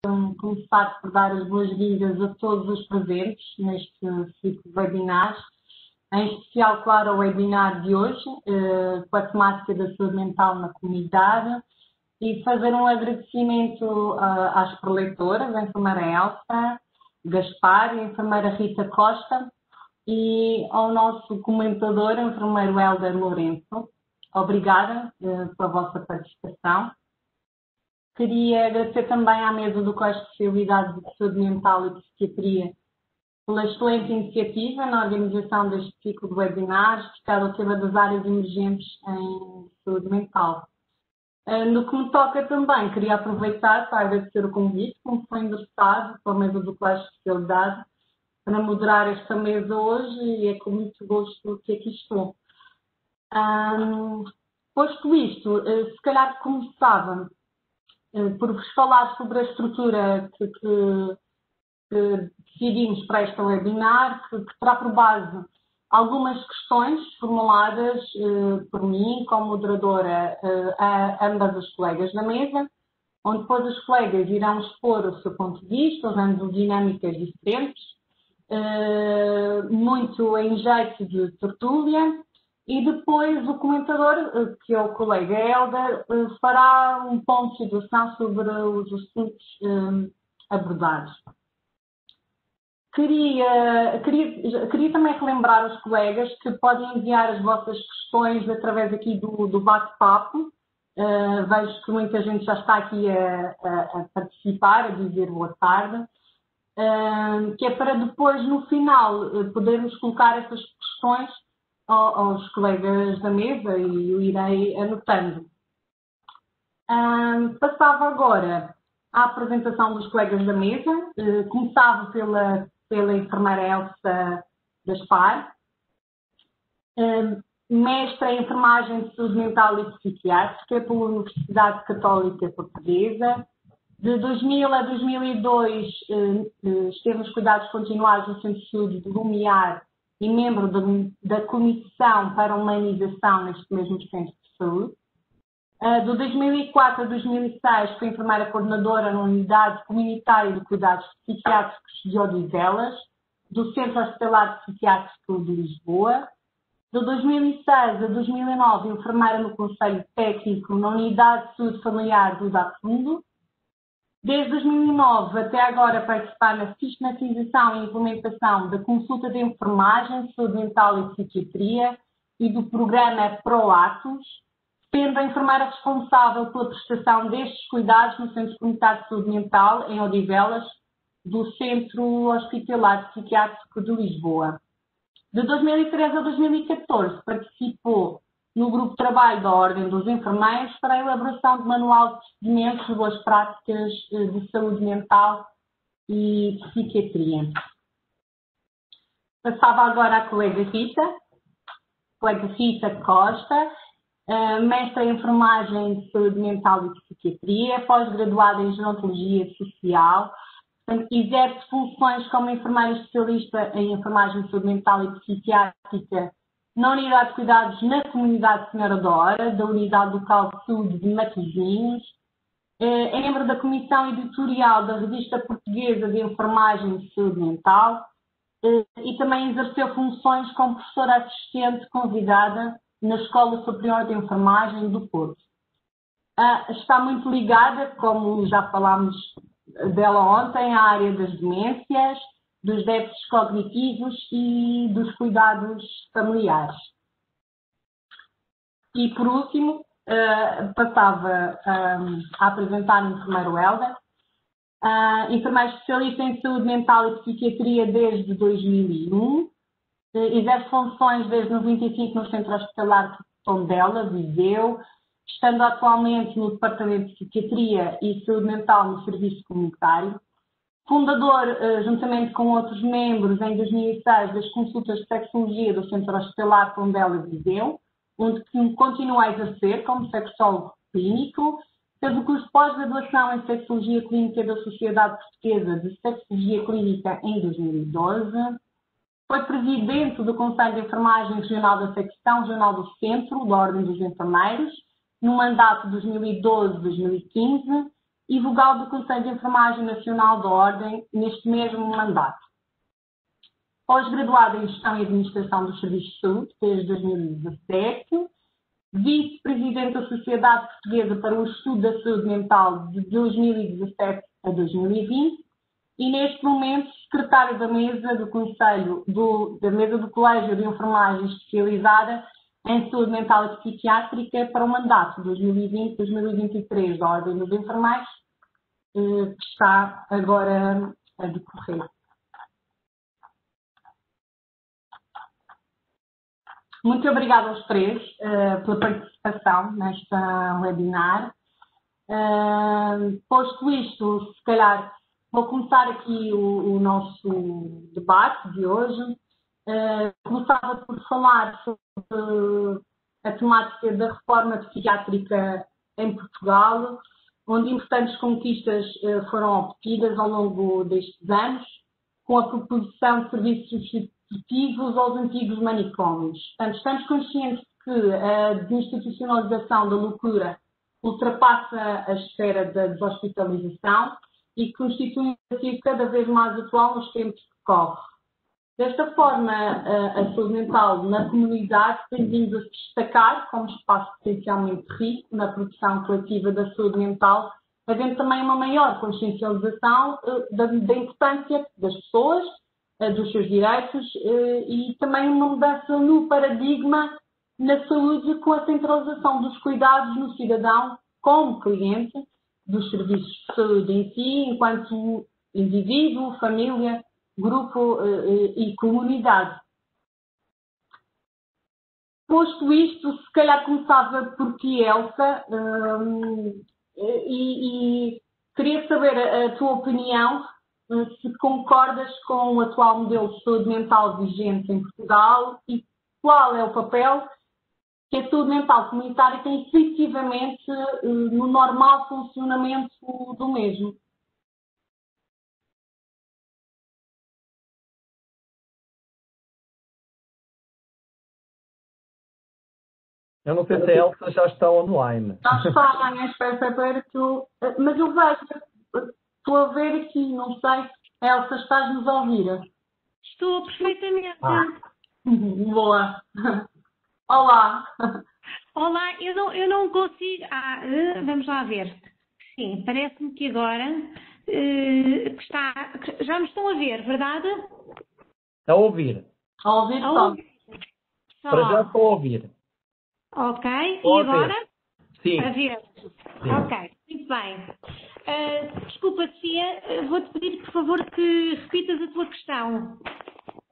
começar por dar as boas-vindas a todos os presentes neste ciclo de webinars, em especial, claro, ao webinar de hoje, com a temática da saúde mental na comunidade, e fazer um agradecimento às preleitoras, a enfermeira Elsa Gaspar e a enfermeira Rita Costa, e ao nosso comentador, o enfermeiro Helder Lourenço. Obrigada pela vossa participação. Queria agradecer também à mesa do Colégio de Especialidade de Saúde Mental e Psiquiatria pela excelente iniciativa na organização deste ciclo de webinars dedicado ao tema das áreas emergentes em saúde mental. No que me toca também, queria aproveitar para agradecer o convite, como foi endereçado pela mesa do Colégio de Especialidade, para moderar esta mesa hoje, e é com muito gosto que aqui estou. Posto isto, se calhar começava por vos falar sobre a estrutura que decidimos para esta webinar, que terá por base algumas questões formuladas por mim, como moderadora, a ambas as colegas da mesa, onde depois as colegas irão expor o seu ponto de vista, usando dinâmicas diferentes, muito em jeito de tertúlia. E depois o comentador, que é o colega Helder, fará um ponto de situação sobre os assuntos abordados. Queria também relembrar aos colegas que podem enviar as vossas questões através aqui do bate-papo. Vejo que muita gente já está aqui a participar, a dizer boa tarde. Que é para depois, no final, podermos colocar essas questões aos colegas da mesa e eu irei anotando. Passava agora à apresentação dos colegas da mesa. Começava pela enfermeira Elsa Gaspar, mestra em enfermagem de saúde mental e psiquiátrica pela Universidade Católica Portuguesa. De 2000 a 2002 esteve nos cuidados continuados no Centro de Saúde de Lumiar e membro da Comissão para a Humanização neste mesmo Centro de Saúde. De 2004 a 2006 foi enfermeira coordenadora na Unidade Comunitária de Cuidados Psiquiátricos de Odivelas, do Centro Hospitalar Psiquiátrico de Lisboa. De 2006 a 2009, enfermeira no Conselho Técnico na Unidade de Saúde Familiar do Dafundo. Desde 2009 até agora participar na sistematização e implementação da consulta de enfermagem, saúde mental e psiquiatria e do programa PROATOS, sendo a enfermeira responsável pela prestação destes cuidados no Centro Comunitário de Saúde Mental, em Odivelas, do Centro Hospitalar Psiquiátrico de Lisboa. De 2013 a 2014 participou no grupo de trabalho da Ordem dos Enfermeiros para a elaboração de manual de procedimentos de boas práticas de saúde mental e psiquiatria. Passava agora à colega Rita Costa, mestra em enfermagem de saúde mental e psiquiatria, pós-graduada em gerontologia social, exerce funções como enfermeira especialista em enfermagem de saúde mental e psiquiátrica na Unidade de Cuidados na Comunidade Senhora da Hora, da Unidade Local de Saúde de Matosinhos. É membro da Comissão Editorial da Revista Portuguesa de Enfermagem de Saúde Mental e também exerceu funções como professora assistente convidada na Escola Superior de Enfermagem do Porto. Está muito ligada, como já falámos dela ontem, à área das demências, dos déficits cognitivos e dos cuidados familiares. E, por último, passava a apresentar o enfermeiro Helder, enfermeiro especialista em saúde mental e psiquiatria desde 2001, exerce funções desde 95 no Centro Hospitalar de Tondela, Viseu, estando atualmente no Departamento de Psiquiatria e Saúde Mental no Serviço Comunitário. Fundador, juntamente com outros membros, em 2006, das consultas de sexologia do Centro Hospitalar Tondela Viseu, onde continua a exercer como sexólogo clínico. Fez o curso de pós-graduação em Sexologia Clínica da Sociedade Portuguesa de Sexologia Clínica em 2012. Foi presidente do Conselho de Enfermagem Regional da Secção Regional do Centro, da Ordem dos Enfermeiros, no mandato de 2012-2015, e vogal do Conselho de Enfermagem Nacional da Ordem neste mesmo mandato. Pós-graduada em Gestão e Administração dos Serviços de Saúde desde 2017, vice-presidente da Sociedade Portuguesa para o Estudo da Saúde Mental de 2017 a 2020 e neste momento secretária da mesa do Conselho da mesa do Colégio de Enfermagem Especializada em Saúde Mental e Psiquiátrica para o mandato 2020-2023 da Ordem dos Enfermeiros, que está agora a decorrer. Muito obrigada aos três pela participação nesta webinar. Posto isto, se calhar vou começar aqui o nosso debate de hoje. Começava por falar sobre a temática da reforma psiquiátrica em Portugal, onde importantes conquistas foram obtidas ao longo destes anos, com a proposição de serviços substitutivos aos antigos manicômios. Portanto, estamos conscientes que a desinstitucionalização da loucura ultrapassa a esfera da deshospitalização e constitui um desafio cada vez mais atual nos tempos que correm. Desta forma, a saúde mental na comunidade tem vindo a se destacar como espaço potencialmente rico na produção coletiva da saúde mental, havendo também uma maior consciencialização da importância das pessoas, dos seus direitos e também uma mudança no paradigma na saúde com a centralização dos cuidados no cidadão como cliente dos serviços de saúde em si, enquanto indivíduo, família, grupo e comunidade. Posto isto, se calhar começava por ti, Elsa, e queria saber a tua opinião, se concordas com o atual modelo de saúde mental vigente em Portugal e qual é o papel que a saúde mental comunitária tem efetivamente no normal funcionamento do mesmo. Eu não sei se a Elsa já está online. Já está, espera que eu... Mas eu vejo, estou a ver aqui, não sei. Elsa, estás-nos a ouvir? Estou perfeitamente. Boa. Olá. Olá, eu não consigo... vamos lá ver. Sim, parece-me que agora já me estão a ver, verdade? A ouvir. A ouvir só. Para já estou a ouvir. Ok, Estou e agora? Sim. A ver. Sim. Ok, muito bem. Desculpa, Sofia, vou-te pedir, por favor, que repitas a tua questão.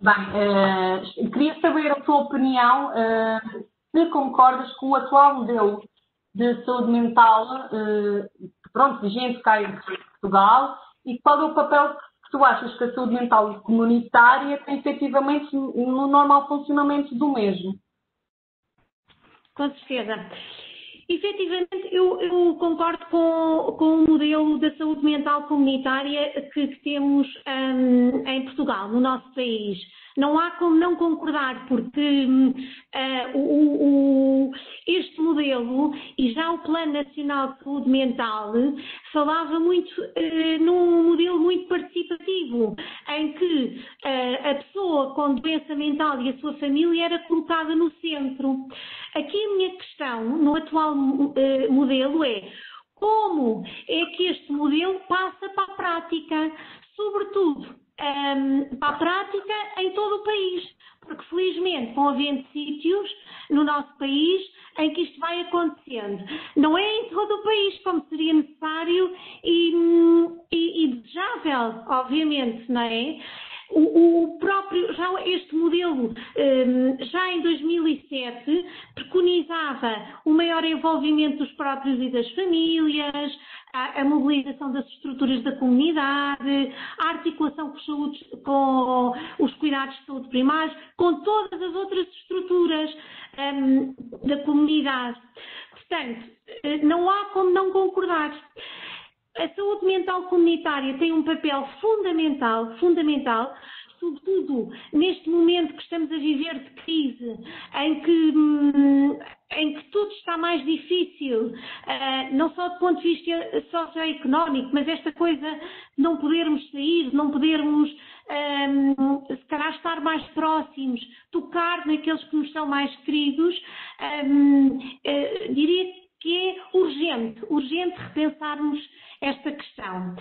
Bem, queria saber a tua opinião, se concordas com o atual modelo de saúde mental, vigente cá em Portugal, e qual é o papel que tu achas que a saúde mental comunitária tem efetivamente no normal funcionamento do mesmo? Com certeza. Efetivamente, eu concordo com o modelo da saúde mental comunitária que temos em Portugal, no nosso país. Não há como não concordar, porque este modelo e já o Plano Nacional de Saúde Mental falava muito num modelo muito participativo, em que a pessoa com doença mental e a sua família era colocada no centro. Aqui a minha questão no atual modelo é como é que este modelo passa para a prática, sobretudo para a prática em todo o país, porque felizmente vão havendo sítios no nosso país em que isto vai acontecendo. Não é em todo o país como seria necessário e desejável, obviamente, não é? O próprio, já este modelo, já em 2007, preconizava o maior envolvimento dos próprios e das famílias, a mobilização das estruturas da comunidade, a articulação com os cuidados de saúde primários, com todas as outras estruturas da comunidade. Portanto, não há como não concordar. A saúde mental comunitária tem um papel fundamental, sobretudo neste momento que estamos a viver de crise, em que em que tudo está mais difícil, não só do ponto de vista socioeconómico, mas esta coisa de não podermos sair, de não podermos, se calhar, estar mais próximos, tocar naqueles que nos são mais queridos, diria que é urgente repensarmos esta questão.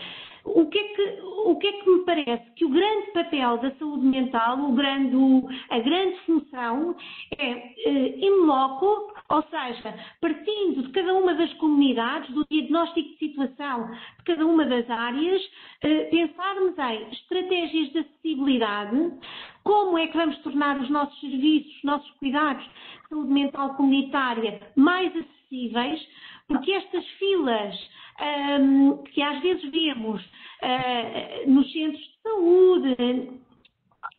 O que é que me parece? Que o grande papel da saúde mental, a grande função é in loco, ou seja, partindo de cada uma das comunidades, do diagnóstico de situação de cada uma das áreas, pensarmos em estratégias de acessibilidade, como é que vamos tornar os nossos serviços, os nossos cuidados de saúde mental comunitária mais acessíveis, porque estas filas que às vezes vemos nos centros de saúde,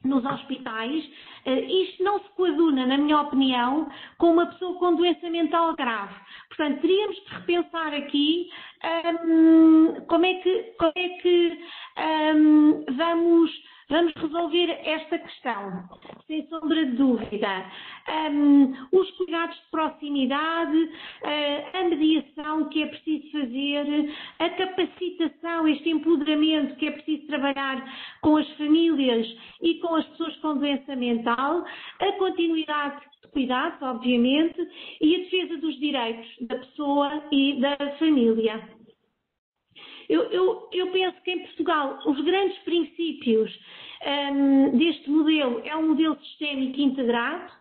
nos hospitais, isto não se coaduna, na minha opinião, com uma pessoa com doença mental grave. Portanto, teríamos que repensar aqui como é que vamos resolver esta questão, sem sombra de dúvida. Os cuidados de proximidade, a mediação que é preciso fazer, a capacitação, este empoderamento que é preciso trabalhar com as famílias e com as pessoas com doença mental, a continuidade de cuidados, obviamente, e a defesa dos direitos da pessoa e da família. Eu penso que em Portugal os grandes princípios deste modelo é um modelo sistémico integrado,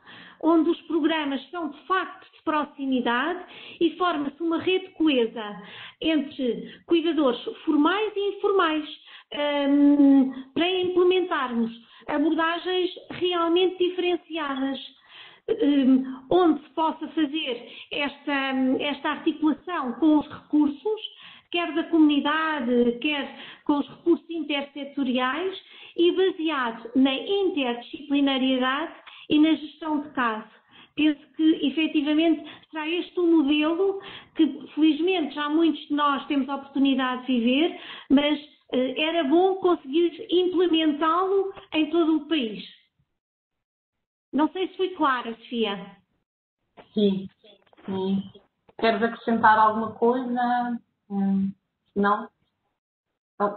onde os programas são de facto de proximidade e forma-se uma rede coesa entre cuidadores formais e informais para implementarmos abordagens realmente diferenciadas, onde se possa fazer esta articulação com os recursos, quer da comunidade, quer com os recursos intersetoriais e baseado na interdisciplinariedade e na gestão de caso. Penso que, efetivamente, será este um modelo que, felizmente, já muitos de nós temos a oportunidade de viver, mas era bom conseguir implementá-lo em todo o país. Não sei se fui clara, Sofia. Sim. Queres acrescentar alguma coisa? Não?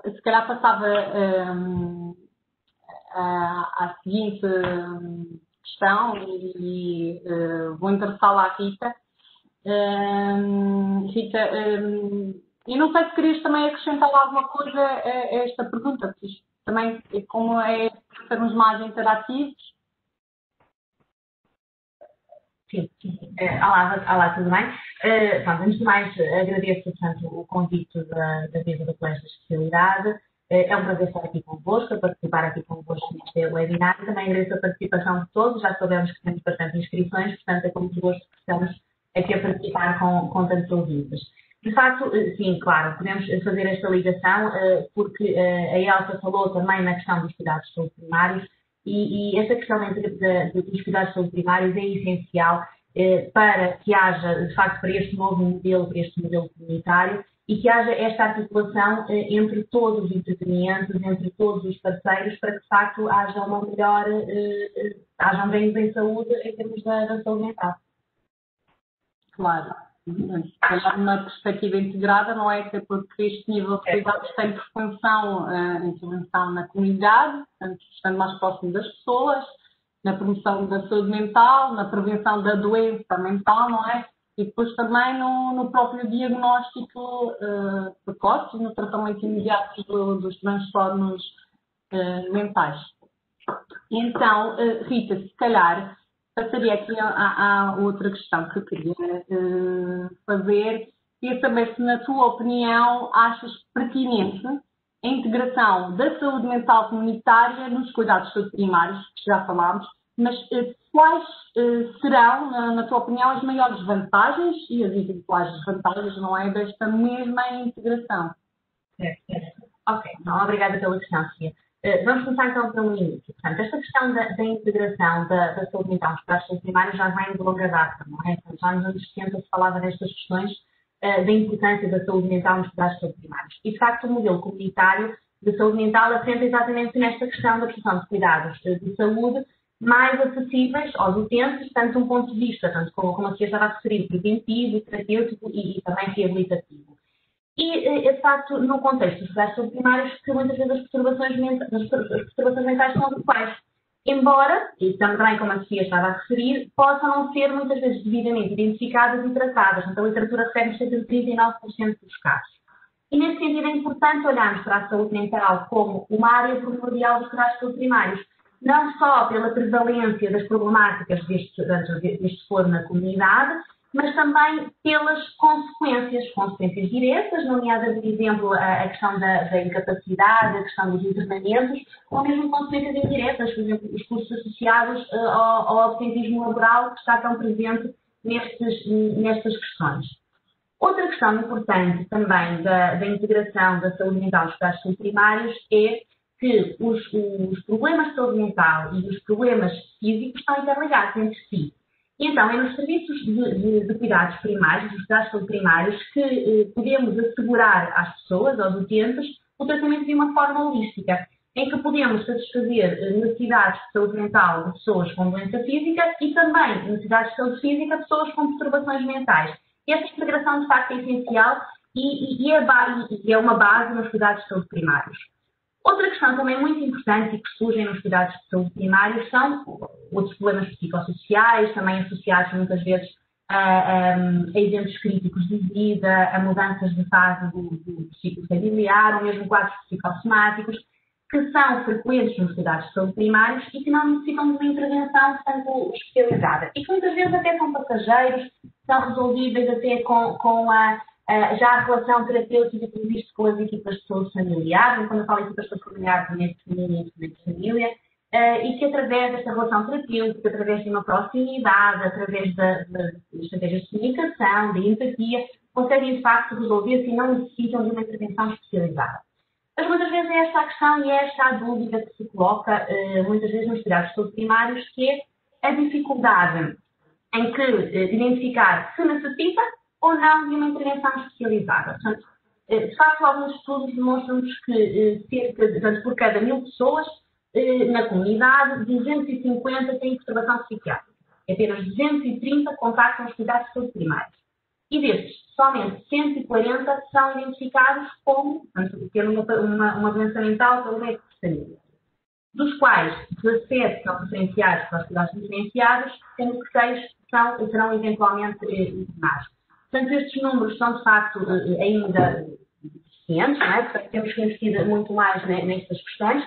Se calhar passava à seguinte questão e vou endereçá-la à Rita. Rita, eu não sei se querias também acrescentar alguma coisa a esta pergunta, porque isto também, como é sermos mais interativos. Sim. Olá, tudo bem? Antes de mais, agradeço, portanto, o convite da mesa do Colégio de Especialidade. É um prazer estar aqui convosco, a participar aqui convosco neste webinar. Também agradeço a participação de todos. Já sabemos que temos bastante inscrições, portanto, é com muito gosto que estamos aqui a participar com tantos ouvintes. De facto, sim, claro, podemos fazer esta ligação, porque a Elsa falou também na questão dos cuidados de saúde primários, e esta questão dos cuidados de saúde primários é essencial para que haja, de facto, para este novo modelo, para este modelo comunitário, e que haja esta articulação entre todos os intervenientes, entre todos os parceiros, para que, de facto, haja uma melhor, haja um ganho em saúde em termos da saúde mental. Claro. Uma perspectiva integrada, não é? Até porque este nível de cuidados tem por função a intervenção na comunidade, portanto, estando mais próximo das pessoas, na promoção da saúde mental, na prevenção da doença mental, não é? E depois também no próprio diagnóstico precoce, no tratamento imediato dos transtornos mentais. Então, Rita, se calhar, passaria aqui à outra questão que eu queria fazer. Queria saber se, na tua opinião, achas pertinente a integração da saúde mental comunitária nos cuidados de saúde primários, que já falámos, mas quais serão, na tua opinião, as maiores vantagens e as eventuais desvantagens, não é, desta mesma integração? Certo. Ok, então, obrigada pela questão, Sofia. Vamos começar então pelo início. Portanto, esta questão da integração da saúde mental nos cuidados de saúde primários já vem de longa data, não é? Portanto, já nos anos 70 se falava nestas questões da importância da saúde mental nos cuidados de saúde primários. E, de facto, o modelo comunitário de saúde mental assenta exatamente nesta questão da prestação de cuidados de saúde mais acessíveis aos utentes, tanto de um ponto de vista, tanto como a Sofia estava a referir, preventivo, terapêutico e também reabilitativo. E, de facto, no contexto dos cuidados de saúde primários, que muitas vezes as perturbações mentais são iguais. Embora, e também como a Sofia estava a referir, possam não ser muitas vezes devidamente identificadas e tratadas. Então, a literatura refere cerca de 39% dos casos. E, nesse sentido, é importante olharmos para a saúde mental como uma área primordial dos cuidados de saúde primários, não só pela prevalência das problemáticas deste foro na comunidade, mas também pelas consequências diretas, nomeadas, por exemplo, a questão da incapacidade, a questão dos internamentos, ou mesmo consequências indiretas, por exemplo, os custos associados ao absentismo laboral que está tão presente nestas questões. Outra questão importante também da integração da saúde mental nos cuidados de saúde primários é que os problemas de saúde mental e os problemas físicos estão interligados entre si. E então, é nos serviços de cuidados primários, dos cuidados de saúde primários, que podemos assegurar às pessoas, aos utentes, o tratamento de uma forma holística, em que podemos satisfazer necessidades de saúde mental de pessoas com doença física e também necessidades de saúde física de pessoas com perturbações mentais. E essa integração, de facto, é essencial e é uma base nos cuidados de saúde primários. Outra questão também muito importante e que surgem nos cuidados de saúde primários são outros problemas psicossociais, também associados muitas vezes a eventos críticos de vida, a mudanças de fase do ciclo familiar, ou mesmo quadros psicossomáticos, que são frequentes nos cuidados de saúde primários e que não necessitam de uma intervenção, portanto, especializada. E que muitas vezes até são passageiros, são resolvíveis até com já a relação terapêutica que existe com as equipas de saúde familiar, quando eu falo equipas de saúde familiar, também é feminina e de família, e que através desta relação terapêutica, através de uma proximidade, através das estratégias de comunicação, de empatia, conseguem de facto resolver-se e não necessitam de uma intervenção especializada. Mas muitas vezes é esta a questão e é esta a dúvida que se coloca muitas vezes nos cuidados de saúde primários, que é a dificuldade em que identificar se necessita ou não de uma intervenção especializada. Portanto, de facto, alguns estudos demonstram-nos que portanto, por cada 1000 pessoas na comunidade, 250 têm perturbação psiquiátrica. Apenas 230 contactam os cuidados de saúde primários. E destes, somente 140 são identificados como, portanto, tendo uma doença mental pelo médico de família. Dos quais 17 são referenciados para os cuidados diferenciados, sendo que 6 serão eventualmente internados. Portanto, estes números são, de facto, ainda deficientes, não é? Portanto, temos que investir muito mais nestas questões.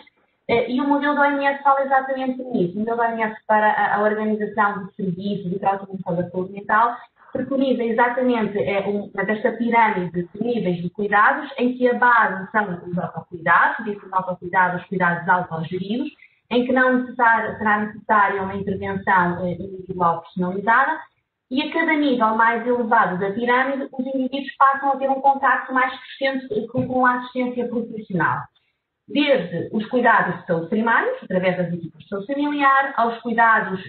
E o modelo da OMS fala exatamente nisso. O modelo da OMS para a organização de serviços e para a utilização da saúde mental preconiza exatamente esta pirâmide de níveis de cuidados, em que a base são os autocuidados, os autocuidados, os cuidados autogeridos, em que não será necessária uma intervenção individual personalizada, e a cada nível mais elevado da pirâmide, os indivíduos passam a ter um contacto mais frequente com a assistência profissional. Desde os cuidados de saúde primários, através das equipas de saúde familiar, aos cuidados,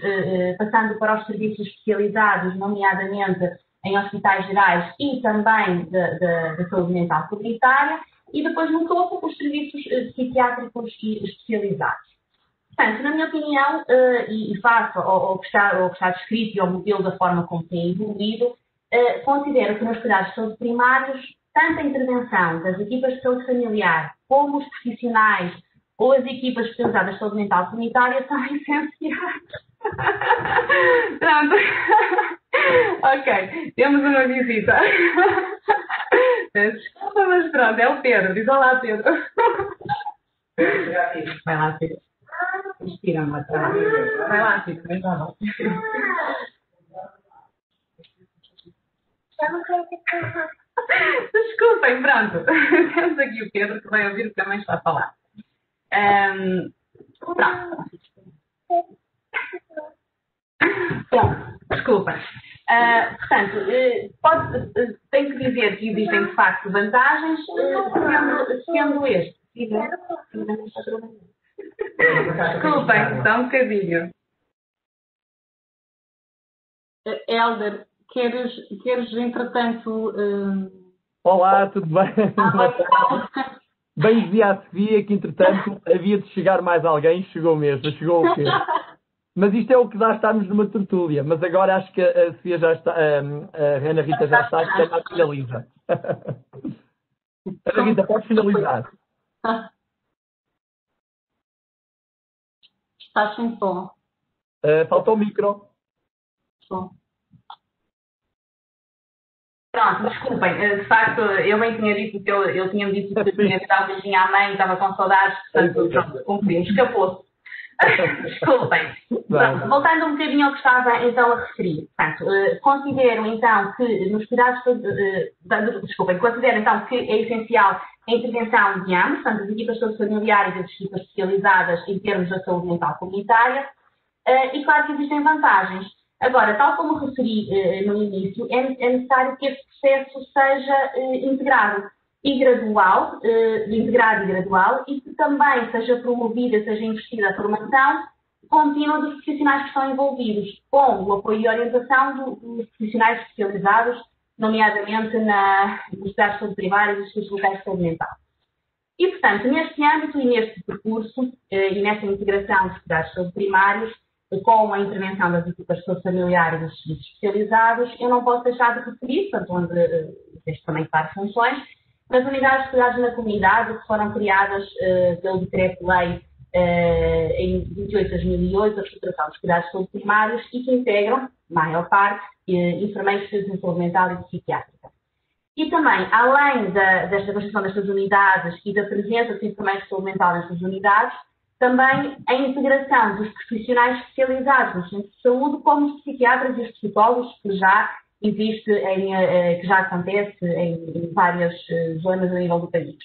passando para os serviços especializados, nomeadamente em hospitais gerais e também da saúde mental comunitária, e depois no topo os serviços psiquiátricos e especializados. Portanto, na minha opinião, e face ao que está descrito e ao modelo da forma como tem evoluído, considero que nos cuidados de saúde primários, tanto a intervenção das equipas de saúde familiar, como os profissionais ou as equipas especializadas de saúde mental comunitária são essenciais. Pronto. Ok, temos uma visita. Desculpa, mas pronto, é o Pedro. Diz olá, Pedro. Vai lá, Pedro. Inspira-me, vai lá, Pedro. Vai lá. Desculpem, pronto. Temos aqui o Pedro que vai ouvir o que também está a falar. Pronto. Bom, desculpa. Portanto, tenho que dizer que existem de facto vantagens, sendo este. Desculpem, só um bocadinho. Hélder, queres entretanto... Olá, tudo bem? Bem dizia a Sofia que, entretanto, havia de chegar mais alguém. Chegou mesmo. Chegou o Pedro. Mas isto é o que dá estarmos numa tertúlia. Mas agora acho que a Sofia já está, a Ana Rita já está, que ela finaliza. Ana Rita, podes finalizar. Estás sem som. Falta o micro. Som. Pronto, desculpem, de facto, eu bem tinha dito que eu tinha dito que tinha dado um beijinho à mãe, estava com saudades, portanto, pronto, cumprimos, escapou-se. Desculpem. Pronto, voltando um bocadinho ao que estava então a referir. Portanto, considero então que nos cuidados, considero então que é essencial a intervenção de ambos, portanto, as equipas sociofamiliares e as equipas especializadas em termos da saúde mental comunitária, e claro que existem vantagens. Agora, tal como referi no início, é necessário que este processo seja integrado e gradual, e que também seja promovida, seja investida a formação contínua dos profissionais que estão envolvidos, com o apoio e orientação dos profissionais especializados, nomeadamente nos cuidados de saúde primários e nos serviços locais de saúde mental. E, portanto, neste âmbito e neste percurso, e nesta integração dos cuidados de saúde primários, com a intervenção das equipas sociofamiliares e dos serviços especializados, eu não posso deixar de referir, portanto, onde existe também várias funções, nas unidades de cuidados na comunidade, que foram criadas pelo Decreto-Lei em 28 de 2008, a reestruturação dos cuidados de saúde primários, e que integram, maior parte, enfermeiros de saúde mental e psiquiátrica. E também, além desta construção destas unidades e da presença de enfermeiros de saúde mental nestas unidades, também a integração dos profissionais especializados nos centros de saúde, como os psiquiatras e os psicólogos, que já existe, que já acontece em várias zonas a nível do país.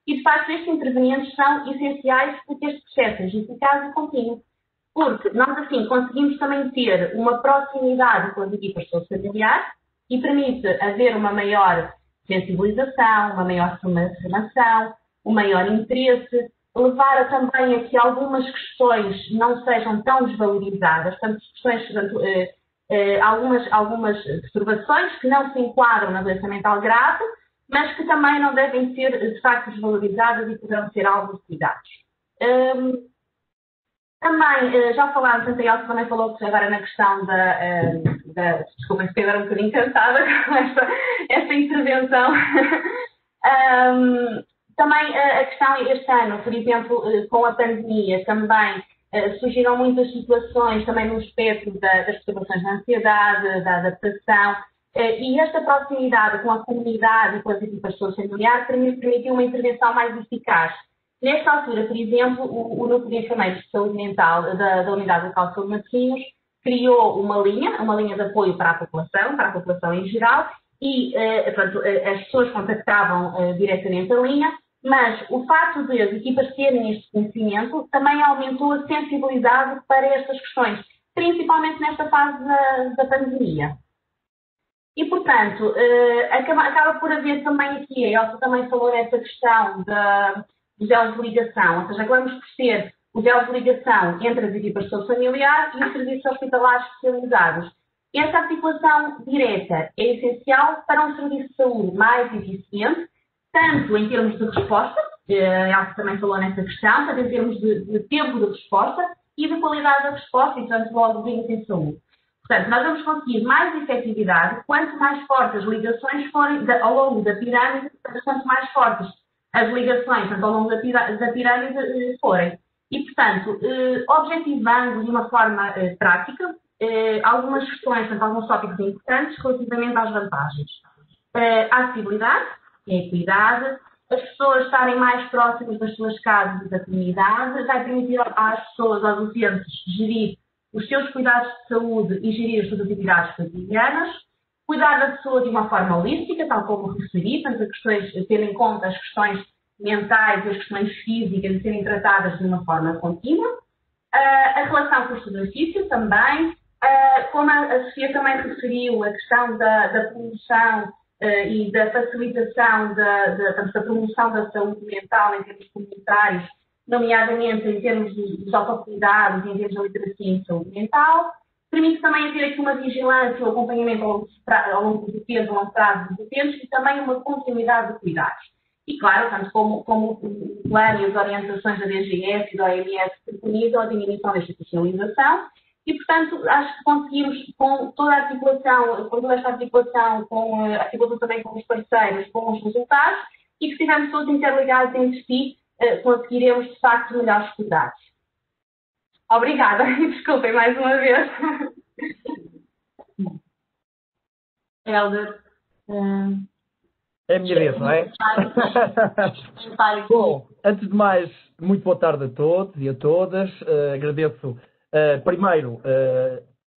E, de facto, estes intervenientes são essenciais para que este processo seja eficaz e contínuo, porque nós, assim, conseguimos também ter uma proximidade com as equipas sociofamiliares e permite haver uma maior sensibilização, uma maior formação, um maior interesse, levar a também a que algumas questões não sejam tão desvalorizadas, algumas perturbações que não se enquadram na doença mental grave, mas que também não devem ser, de facto, desvalorizadas e poderão ser alvo de cuidados. Também, já falámos, a Elsa também falou agora na questão desculpem, fiquei agora um bocadinho cansada com esta intervenção. Também a questão este ano, por exemplo, com a pandemia, também surgiram muitas situações também no espectro das perturbações da ansiedade, da adaptação, e esta proximidade com a comunidade e com as equipas sociofamiliares permitiu uma intervenção mais eficaz. Nesta altura, por exemplo, o Núcleo de Enfermeiros de Saúde Mental da Unidade Local de Saúde de Matosinhos criou uma linha de apoio para a população em geral, e portanto, as pessoas contactavam diretamente a linha, mas o facto de as equipas terem este conhecimento também aumentou a sensibilidade para estas questões, principalmente nesta fase da pandemia. E, portanto, acaba por haver também aqui, a Elsa também falou nessa questão dos elos de ligação, ou seja, acabamos por ter os elos de ligação entre as equipas sociofamiliares e os serviços hospitalares especializados. Esta articulação direta é essencial para um serviço de saúde mais eficiente, tanto em termos de resposta, a Elsa também falou nessa questão, tanto em termos de tempo de resposta e de qualidade da resposta, e tanto logo em saúde. Portanto, nós vamos conseguir mais efetividade quanto mais fortes as ligações forem ao longo da pirâmide, quanto mais fortes as ligações ao longo da pirâmide forem. E, portanto, objetivando de uma forma prática algumas questões, portanto, alguns tópicos importantes relativamente às vantagens. A acessibilidade, a equidade, as pessoas estarem mais próximas das suas casas e da comunidade, vai permitir às pessoas, aos utentes, gerir os seus cuidados de saúde e gerir as suas atividades cotidianas, cuidar da pessoa de uma forma holística, tal como referi, portanto, tendo em conta as questões mentais e as questões físicas e serem tratadas de uma forma contínua, a relação custo-benefício também, como a Sofia também referiu, a questão da promoção e da facilitação da promoção da saúde mental em termos comunitários, nomeadamente em termos dos autocuidados e em termos da literacia em saúde mental. Permite também haver aqui uma vigilância e um acompanhamento ao longo do tempo, ao longo prazo dos utentes, e também uma continuidade de cuidados. E claro, tanto como o plano e as orientações da DGS e da OMS preconizam a diminuição da institucionalização e, portanto, acho que conseguimos, com toda a articulação, com toda esta articulação, com a articulação também com os parceiros, com os resultados, e que estivermos todos interligados entre si, conseguiremos, de facto, melhores resultados. Obrigada e desculpem mais uma vez. Hélder. É a minha vez, não é? Bom, antes de mais, muito boa tarde a todos e a todas. Agradeço primeiro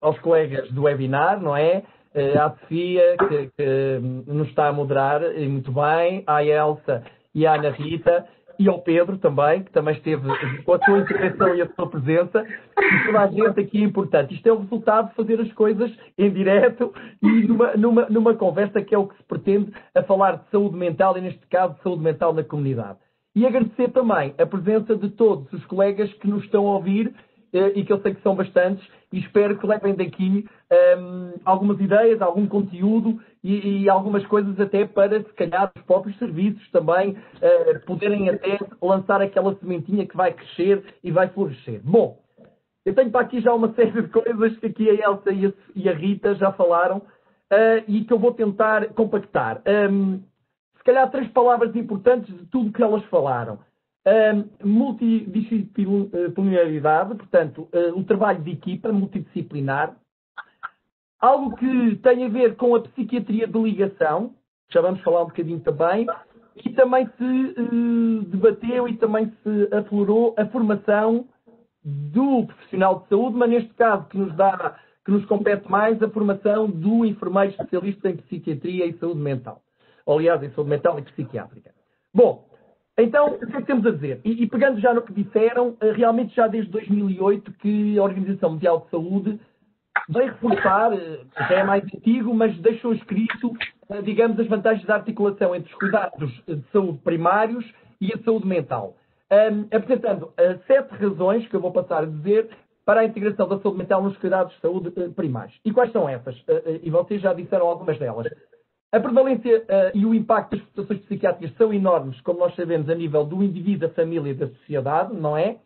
aos colegas do webinar, não é? À Sofia, que nos está a moderar e muito bem, à Elsa e à Ana Rita, e ao Pedro também, que também esteve com a sua intervenção e a sua presença, e toda a gente aqui é importante. Isto é o resultado de fazer as coisas em direto e numa conversa que é o que se pretende a falar de saúde mental, e neste caso de saúde mental na comunidade. E agradecer também a presença de todos os colegas que nos estão a ouvir, e que eu sei que são bastantes, e espero que levem daqui algumas ideias, algum conteúdo e algumas coisas até para, se calhar, os próprios serviços também poderem até lançar aquela sementinha que vai crescer e vai florescer. Bom, eu tenho para aqui já uma série de coisas que aqui a Elsa e a Rita já falaram e que eu vou tentar compactar. Se calhar 3 palavras importantes de tudo que elas falaram. Multidisciplinaridade, portanto, um trabalho de equipa multidisciplinar. Algo que tem a ver com a psiquiatria de ligação, já vamos falar um bocadinho também, e também se debateu e também se aflorou a formação do profissional de saúde, mas neste caso que nos compete mais a formação do enfermeiro especialista em psiquiatria e saúde mental. Aliás, em saúde mental e psiquiátrica. Bom, então, o que é que temos a dizer? E pegando já no que disseram, realmente já desde 2008 que a Organização Mundial de Saúde veio reforçar, já é mais antigo, mas deixou escrito, digamos, as vantagens da articulação entre os cuidados de saúde primários e a saúde mental. Apresentando 7 razões, que eu vou passar a dizer, para a integração da saúde mental nos cuidados de saúde primários. E quais são essas? E vocês já disseram algumas delas. A prevalência e o impacto das prestações psiquiátricas são enormes, como nós sabemos, a nível do indivíduo, da família e da sociedade, não é?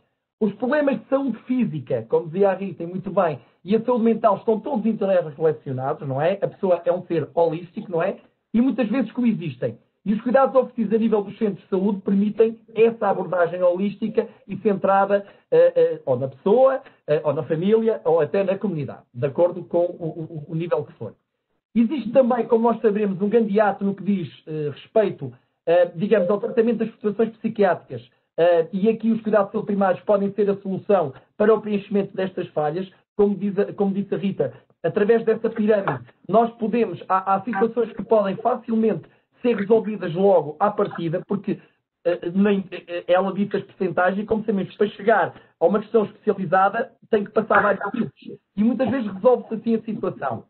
Os problemas de saúde física, como dizia a Rita, muito bem, e a saúde mental estão todos interrelacionados, não é? A pessoa é um ser holístico, não é? E muitas vezes coexistem. E os cuidados oferecidos a nível dos centros de saúde permitem essa abordagem holística e centrada ou na pessoa, ou na família, ou até na comunidade, de acordo com o nível que for. Existe também, como nós sabemos, um grande ato no que diz respeito, digamos, ao tratamento das frustrações psiquiátricas, e aqui os cuidados de saúde primários podem ser a solução para o preenchimento destas falhas, como disse a Rita, através dessa pirâmide, nós podemos, há situações que podem facilmente ser resolvidas logo à partida, porque ela disse as percentagens, e como sabemos, para chegar a uma questão especializada, tem que passar vários filtros. E muitas vezes resolve-se assim a situação.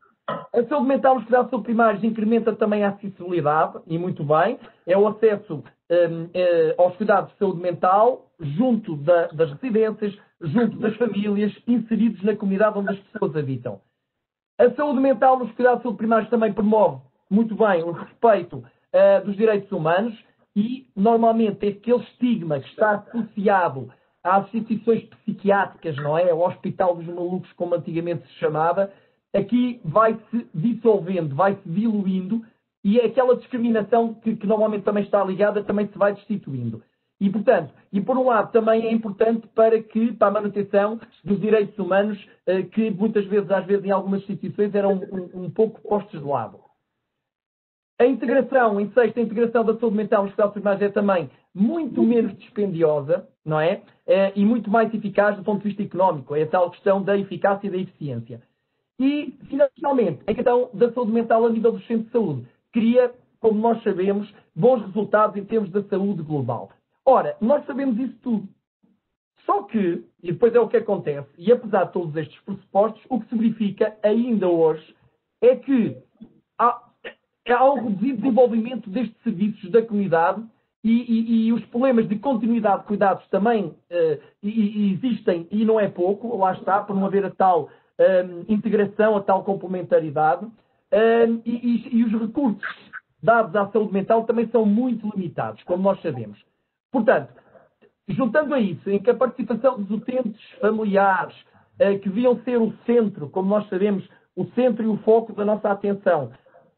A saúde mental nos cuidados de saúde primários incrementa também a acessibilidade, e muito bem, é o acesso aos cuidados de saúde mental junto das residências, junto das famílias, inseridos na comunidade onde as pessoas habitam. A saúde mental nos cuidados de saúde primários também promove muito bem o respeito dos direitos humanos e, normalmente, aquele estigma que está associado às instituições psiquiátricas, não é? O hospital dos malucos, como antigamente se chamava, aqui vai-se dissolvendo, vai-se diluindo, e aquela discriminação que normalmente também está ligada também se vai destituindo. E, portanto, por um lado também é importante para a manutenção dos direitos humanos, que muitas vezes, às vezes, em algumas instituições eram um pouco postos de lado. A integração, em sexto, a integração da saúde mental nos cuidados primários é também muito menos dispendiosa, não é? E muito mais eficaz do ponto de vista económico. É a tal questão da eficácia e da eficiência. E, finalmente, a questão da saúde mental a nível dos centros de saúde cria, como nós sabemos, bons resultados em termos da saúde global. Ora, nós sabemos isso tudo. Só que, e depois é o que acontece, e apesar de todos estes pressupostos, o que se verifica ainda hoje é que há um reduzido desenvolvimento destes serviços da comunidade e os problemas de continuidade de cuidados também existem, e não é pouco, lá está, por não haver a tal integração, a tal complementaridade, e os recursos dados à saúde mental também são muito limitados, como nós sabemos. Portanto, juntando a isso, em que a participação dos utentes familiares, que deviam ser o centro, como nós sabemos, o centro e o foco da nossa atenção.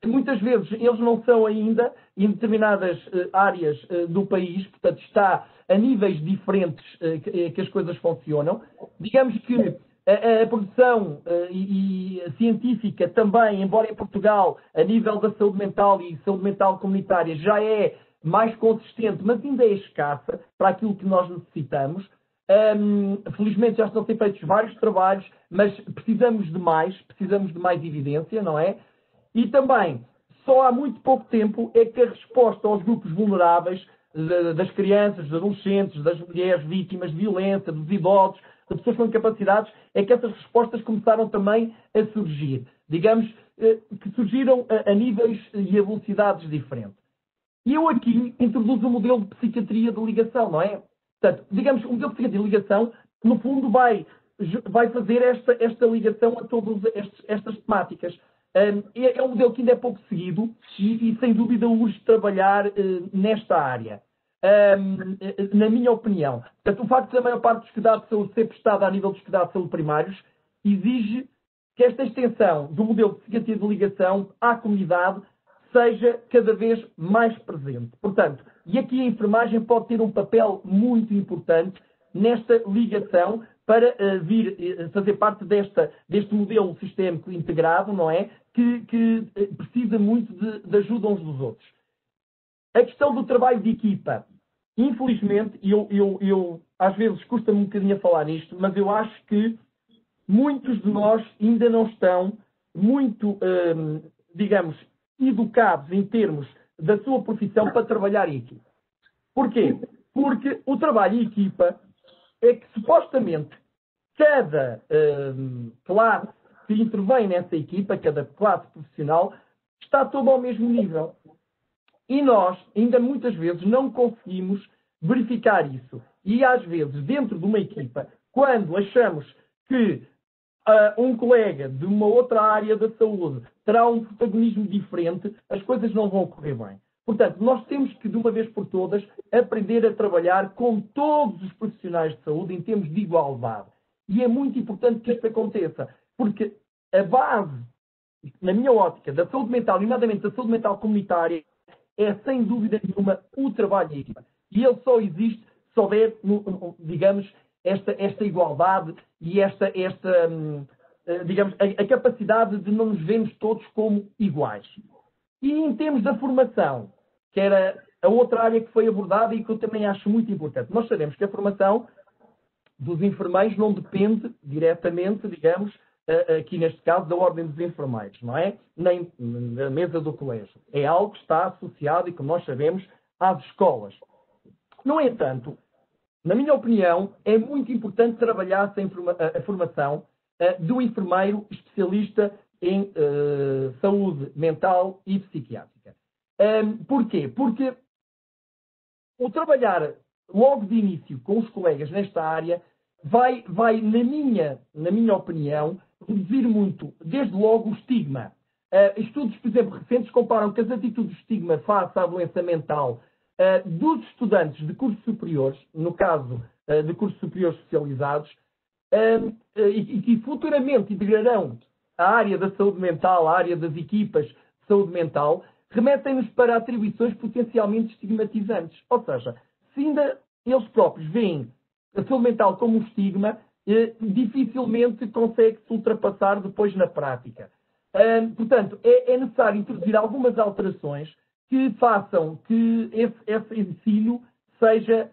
Muitas vezes eles não são ainda em determinadas áreas do país, portanto está a níveis diferentes que as coisas funcionam. Digamos que a produção científica também, embora em Portugal, a nível da saúde mental e saúde mental comunitária, já é mais consistente, mas ainda é escassa para aquilo que nós necessitamos. Felizmente já estão a ser feitos vários trabalhos, mas precisamos de mais evidência, não é? E também, só há muito pouco tempo é que a resposta aos grupos vulneráveis, das crianças, dos adolescentes, das mulheres vítimas de violência, dos idosos, das pessoas com incapacidades, é que essas respostas começaram também a surgir. Digamos que surgiram a níveis e a velocidades diferentes. E eu aqui introduzo um modelo de psiquiatria de ligação, não é? Portanto, digamos, o modelo de psiquiatria de ligação, no fundo, vai fazer esta ligação a todas estas temáticas. É um modelo que ainda é pouco seguido e sem dúvida, urge trabalhar nesta área. Na minha opinião. Portanto, o facto da maior parte dos cuidados de saúde ser prestada a nível dos cuidados de saúde primários exige que esta extensão do modelo de psiquiatria de ligação à comunidade seja cada vez mais presente. Portanto, e aqui a enfermagem pode ter um papel muito importante nesta ligação para vir fazer parte deste modelo sistémico integrado, não é? Que precisa muito de ajuda uns dos outros. A questão do trabalho de equipa. Infelizmente, eu às vezes custa-me um bocadinho a falar nisto, mas eu acho que muitos de nós ainda não estão muito, digamos, educados em termos da sua profissão para trabalhar em equipa. Porquê? Porque o trabalho em equipa é que, supostamente, cada classe que intervém nessa equipa, cada classe profissional, está todo ao mesmo nível. E nós, ainda muitas vezes, não conseguimos verificar isso. E, às vezes, dentro de uma equipa, quando achamos que um colega de uma outra área da saúde terá um protagonismo diferente, as coisas não vão correr bem. Portanto, nós temos que, de uma vez por todas, aprender a trabalhar com todos os profissionais de saúde em termos de igualdade. E é muito importante que isto aconteça, porque a base, na minha ótica, da saúde mental, nomeadamente da saúde mental comunitária, é, sem dúvida nenhuma, o trabalho em equipa. E ele só existe se houver, digamos, esta igualdade e digamos, a capacidade de não nos vermos todos como iguais. E em termos da formação, que era a outra área que foi abordada e que eu também acho muito importante. Nós sabemos que a formação dos enfermeiros não depende diretamente, digamos, aqui neste caso, da Ordem dos Enfermeiros, não é? Nem da mesa do colégio. É algo que está associado, e como nós sabemos, às escolas. No entanto, na minha opinião, é muito importante trabalhar a formação do enfermeiro especialista em saúde mental e psiquiátrica. Porquê? Porque o trabalhar logo de início com os colegas nesta área vai na minha opinião, reduzir muito, desde logo, o estigma. Estudos, por exemplo, recentes comparam que as atitudes de estigma face à doença mental dos estudantes de cursos superiores, no caso de cursos superiores especializados, e que futuramente integrarão a área da saúde mental, a área das equipas de saúde mental, remetem-nos para atribuições potencialmente estigmatizantes. Ou seja, se ainda eles próprios veem a saúde mental como um estigma, dificilmente consegue-se ultrapassar depois na prática. Portanto, é necessário introduzir algumas alterações que façam que esse ensino seja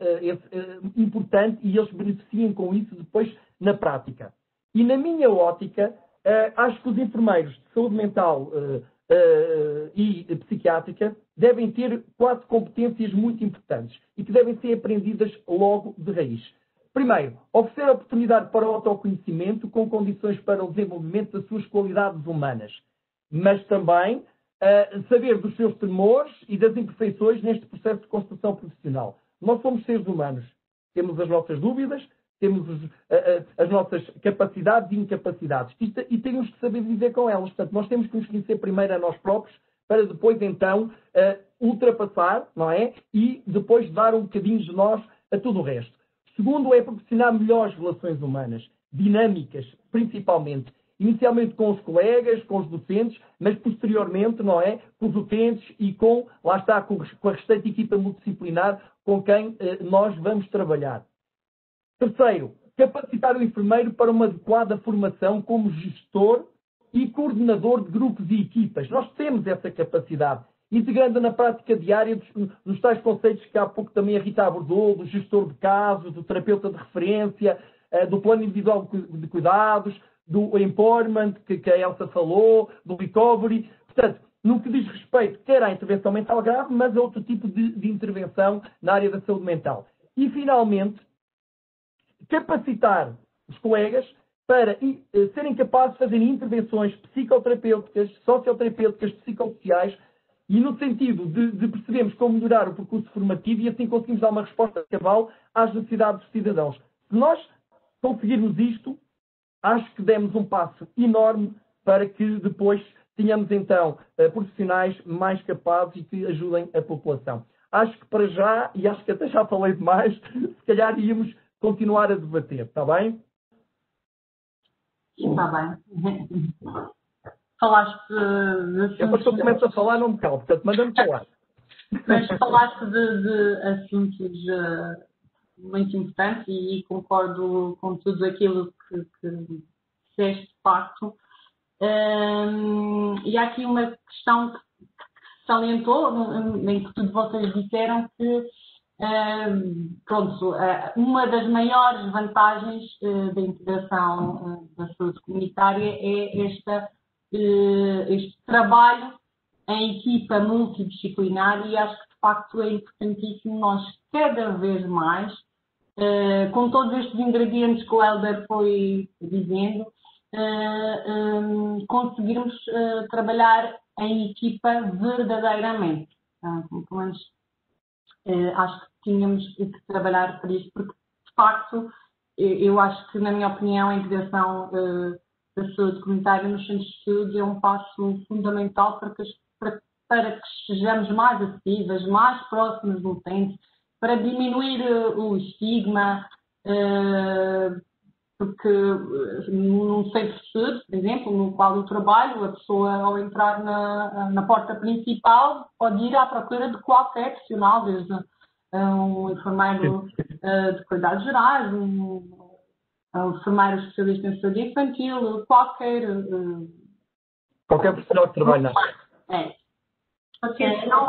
importante e eles beneficiem com isso depois na prática. E na minha ótica, acho que os enfermeiros de saúde mental e psiquiátrica devem ter 4 competências muito importantes e que devem ser aprendidas logo de raiz. Primeiro, oferecer oportunidade para o autoconhecimento com condições para o desenvolvimento das suas qualidades humanas, mas também saber dos seus temores e das imperfeições neste processo de construção profissional. Nós somos seres humanos, temos as nossas dúvidas, temos as nossas capacidades e incapacidades e temos que saber viver com elas. Portanto, nós temos que nos conhecer primeiro a nós próprios para depois, então, ultrapassar, não é? E depois dar um bocadinho de nós a tudo o resto. Segundo, é proporcionar melhores relações humanas. dinâmicas, principalmente. Inicialmente com os colegas, com os docentes, mas posteriormente, não é, com os utentes e lá está, com a restante equipa multidisciplinar com quem nós vamos trabalhar. Terceiro, capacitar o enfermeiro para uma adequada formação como gestor e coordenador de grupos e equipas. Nós temos essa capacidade, integrando na prática diária nos tais conceitos que há pouco também a Rita abordou, do gestor de casos, do terapeuta de referência, do plano individual de cuidados, do empowerment, que a Elsa falou, do recovery. Portanto, no que diz respeito quer à intervenção mental grave, mas a outro tipo de intervenção na área da saúde mental. E, finalmente, capacitar os colegas para serem capazes de fazer intervenções psicoterapêuticas, socioterapêuticas, psicossociais, e no sentido de percebermos como melhorar o percurso formativo e assim conseguimos dar uma resposta cabal às necessidades dos cidadãos. Se nós conseguirmos isto, acho que demos um passo enorme para que depois tenhamos então profissionais mais capazes e que ajudem a população. Acho que para já, e acho que até já falei demais, se calhar íamos continuar a debater, está bem? Está bem. Falaste de Depois que eu começo a falar, não me calo, portanto, manda-me falar. Mas falaste de assuntos muito importantes e concordo com tudo aquilo que disseste de facto. E há aqui uma questão que salientou, em que todos vocês disseram que uma das maiores vantagens da integração da saúde comunitária é este trabalho em equipa multidisciplinar, e acho que de facto é importantíssimo nós cada vez mais, com todos estes ingredientes que o Hélder foi dizendo, conseguirmos trabalhar em equipa verdadeiramente. Pelo menos acho que tínhamos que trabalhar para isso, porque de facto eu acho que, na minha opinião, a integração da saúde comunitária nos centros de estudo é um passo fundamental para que sejamos mais acessíveis, mais próximos do utente, para diminuir o estigma, porque num centro de estudo, por exemplo, no qual eu trabalho, a pessoa, ao entrar na porta principal, pode ir à procura de qualquer profissional, desde um enfermeiro de cuidados gerais, um enfermeiro especialista em saúde infantil, qualquer profissional que trabalhe na área. Não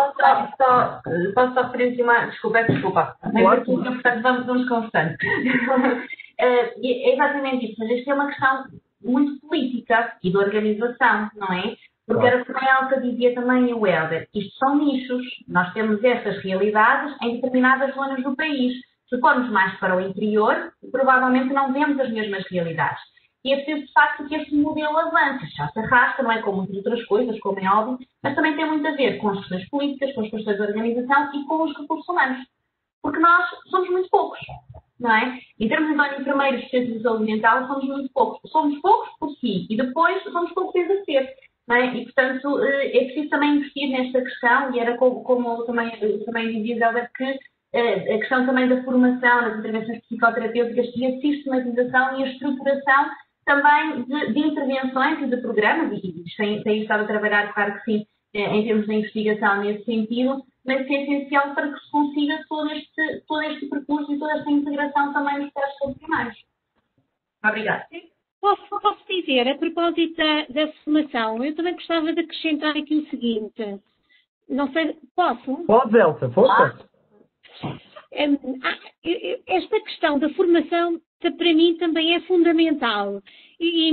posso só referir uma... Desculpa. Claro. Portanto, vamos conversando. É exatamente isso, mas isto é uma questão muito política e de organização, não é? Porque era como a Elsa dizia também, o Hélder, isto são nichos, nós temos estas realidades em determinadas zonas do país. Se formos mais para o interior, provavelmente não vemos as mesmas realidades. E é preciso, de facto, que este modelo avance. Já se arrasta, não é? Com muitas outras coisas, como é óbvio, mas também tem muito a ver com as questões políticas, com as questões de organização e com os recursos humanos. Porque nós somos muito poucos, não é? Em termos então, de enfermeiros de centros de saúde mental, somos muito poucos. Somos poucos por si e depois somos poucos a exercer. Não é? E, portanto, é preciso também investir nesta questão, e era como também dizia, Zélia, que a questão também da formação, das intervenções psicoterapêuticas e a sistematização e a estruturação também de intervenções e de programas, e tem estado a trabalhar, claro que sim, em termos de investigação nesse sentido, mas que é essencial para que se consiga todo este percurso e toda esta integração também nos processos primários. Obrigada. Posso dizer, a propósito da formação, eu também gostava de acrescentar aqui o seguinte. Não sei, posso? Pode, Elsa, força. Esta questão da formação, para mim, também é fundamental. E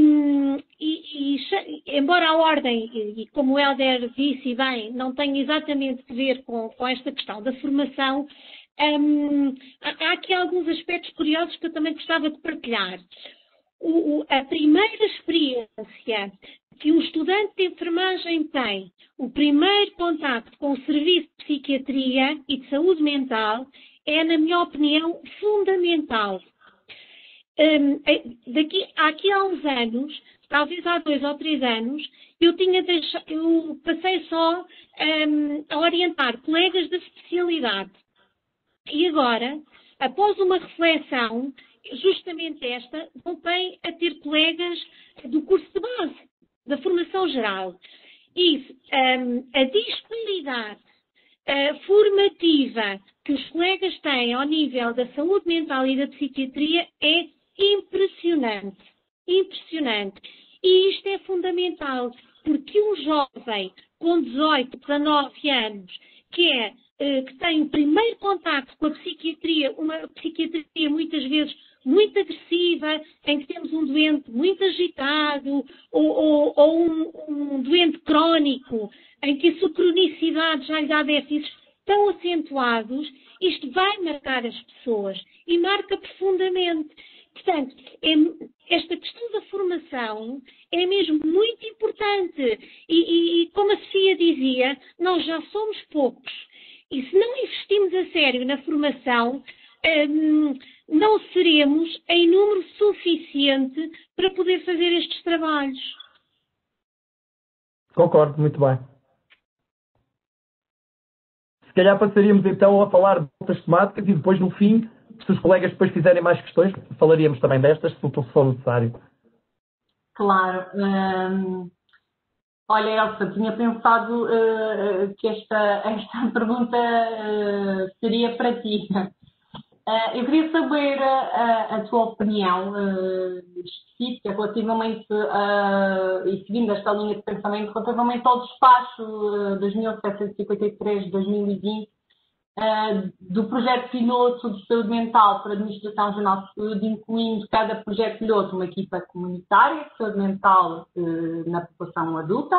embora a ordem, e como o Hélder disse bem, não tenha exatamente a ver com esta questão da formação, há aqui alguns aspectos curiosos que eu também gostava de partilhar. A primeira experiência que um estudante de enfermagem tem, o primeiro contacto com o serviço de psiquiatria e de saúde mental, é, na minha opinião, fundamental. Aqui há uns anos, talvez há 2 ou 3 anos, eu passei só a orientar colegas da especialidade. E agora, após uma reflexão, justamente esta, não tem a ter colegas do curso de base, da formação geral. E a disparidade formativa que os colegas têm ao nível da saúde mental e da psiquiatria é impressionante. Impressionante. E isto é fundamental, porque um jovem com 18, 19 anos, que tem o primeiro contacto com a psiquiatria, uma psiquiatria muitas vezes muito agressiva, em que temos um doente muito agitado, ou um doente crónico, em que a sua cronicidade já lhe dá déficits tão acentuados, isto vai marcar as pessoas e marca profundamente. Portanto, esta questão da formação é mesmo muito importante. E como a Sofia dizia, nós já somos poucos. E se não investimos a sério na formação, não seremos em número suficiente para poder fazer estes trabalhos. Concordo, muito bem. Se calhar passaríamos então a falar de outras temáticas e depois, no fim, se os colegas depois fizerem mais questões, falaríamos também destas, se for necessário. Claro. Olha, Elsa, tinha pensado que esta pergunta seria para ti. Eu queria saber a tua opinião específica relativamente, e seguindo esta linha de pensamento, relativamente ao despacho 2753 de 2020 do projeto piloto de saúde mental para a Administração Regional de Saúde, incluindo cada projeto piloto uma equipa comunitária de saúde mental na população adulta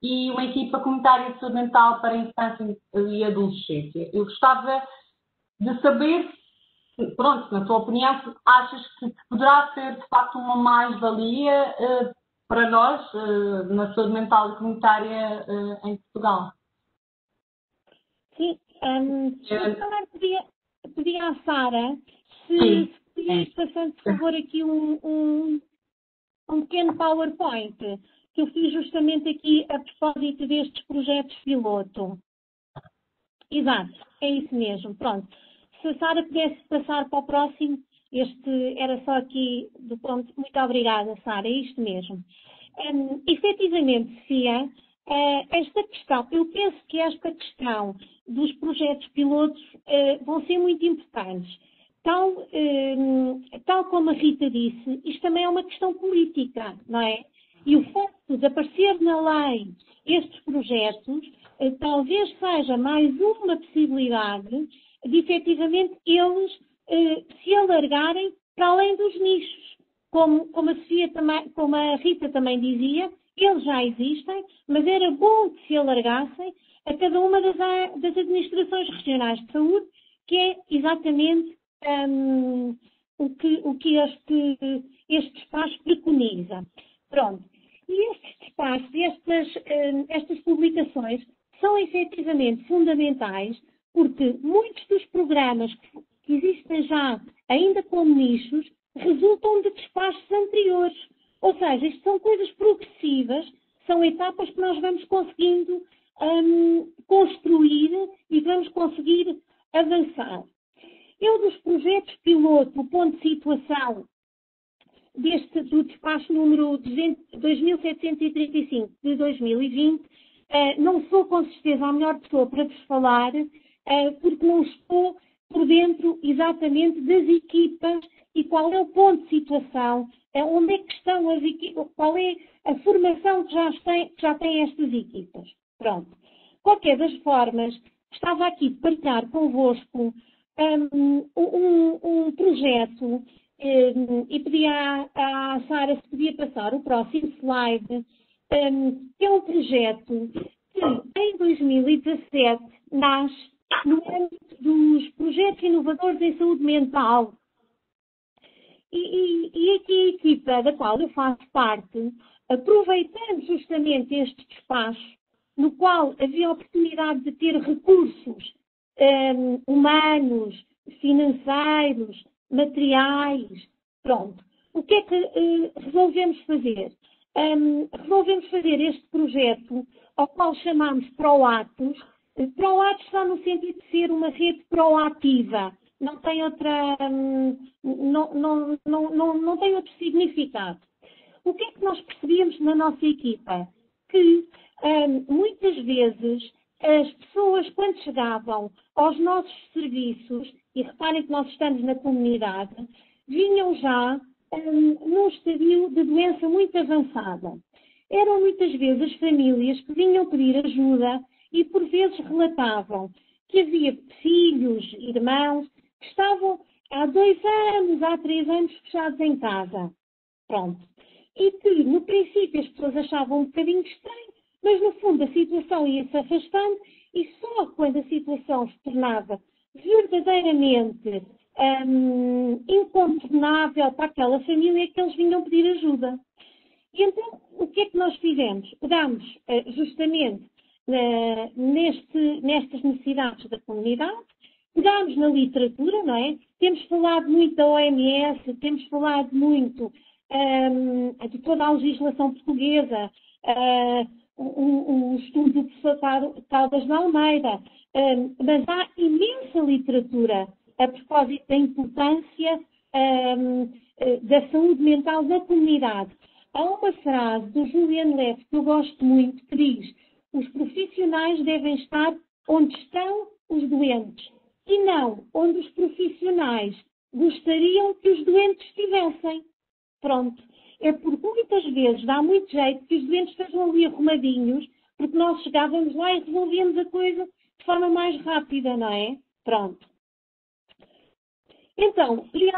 e uma equipa comunitária de saúde mental para a infância e adolescência. Eu gostava de saber, pronto, na tua opinião, achas que poderá ser de facto uma mais-valia para nós na saúde mental e comunitária em Portugal? Sim, eu também pedia à Sara se podias passar, por favor, aqui um pequeno PowerPoint que eu fiz justamente aqui a propósito destes projetos piloto. Exato, é isso mesmo. Pronto. Se a Sara pudesse passar para o próximo, este era só aqui do ponto. Muito obrigada, Sara, é isto mesmo. Efetivamente, Sofia, esta questão, eu penso que esta questão dos projetos pilotos vão ser muito importantes. Tal como a Rita disse, isto também é uma questão política, não é? E o facto de aparecer na lei estes projetos talvez seja mais uma possibilidade de efetivamente eles se alargarem para além dos nichos. Como a Sofia também, como a Rita também dizia, eles já existem, mas era bom que se alargassem a cada uma das administrações regionais de saúde, que é exatamente o que este espaço preconiza. Pronto. E estes espaços, estas publicações são efetivamente fundamentais, porque muitos dos programas que existem já, ainda como nichos, resultam de despachos anteriores. Ou seja, isto são coisas progressivas, são etapas que nós vamos conseguindo construir e vamos conseguir avançar. Eu, dos projetos piloto, o ponto de situação do despacho número 2735 de 2020, não sou com certeza a melhor pessoa para vos falar, porque não estou por dentro exatamente das equipas e qual é o ponto de situação, onde é que estão as equipas, qual é a formação que já têm estas equipas. Pronto. Qualquer das formas, estava aqui de partilhar convosco um projeto e pedi à Sara se podia passar o próximo slide, que é um projeto que em 2017 nasce no âmbito dos projetos inovadores em saúde mental. E aqui a equipa da qual eu faço parte, aproveitando justamente este espaço, no qual havia a oportunidade de ter recursos humanos, financeiros, materiais, pronto. O que é que resolvemos fazer? Resolvemos fazer este projeto, ao qual chamamos ProAtos. ProAtos está no sentido de ser uma rede proativa, não tem outra, não tem outro significado. O que é que nós percebíamos na nossa equipa? Que muitas vezes as pessoas, quando chegavam aos nossos serviços, e reparem que nós estamos na comunidade, vinham já num estadio de doença muito avançada. Eram muitas vezes as famílias que vinham pedir ajuda e por vezes relatavam que havia filhos, irmãos, que estavam há 2 anos, há 3 anos fechados em casa. Pronto. E que, no princípio, as pessoas achavam um bocadinho estranho, mas, no fundo, a situação ia-se afastando e só quando a situação se tornava verdadeiramente incontornável para aquela família é que eles vinham pedir ajuda. E então, o que é que nós fizemos? Pegámos justamente nestas necessidades da comunidade, pegámos na literatura, não é? Temos falado muito da OMS, temos falado muito de toda a legislação portuguesa, um estudo do professor Caldas de Almeida, mas há imensa literatura a propósito da importância da saúde mental da comunidade. Há uma frase do Julian Leff que eu gosto muito que diz: os profissionais devem estar onde estão os doentes e não onde os profissionais gostariam que os doentes estivessem. Pronto. É porque muitas vezes dá muito jeito que os doentes estejam ali arrumadinhos, porque nós chegávamos lá e resolvíamos a coisa de forma mais rápida, não é? Pronto. Então, pedi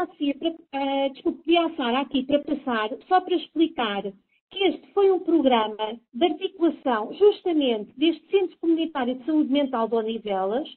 à Sara aqui para passar, só para explicar que este foi um programa de articulação justamente deste Centro Comunitário de Saúde Mental de Onivelas,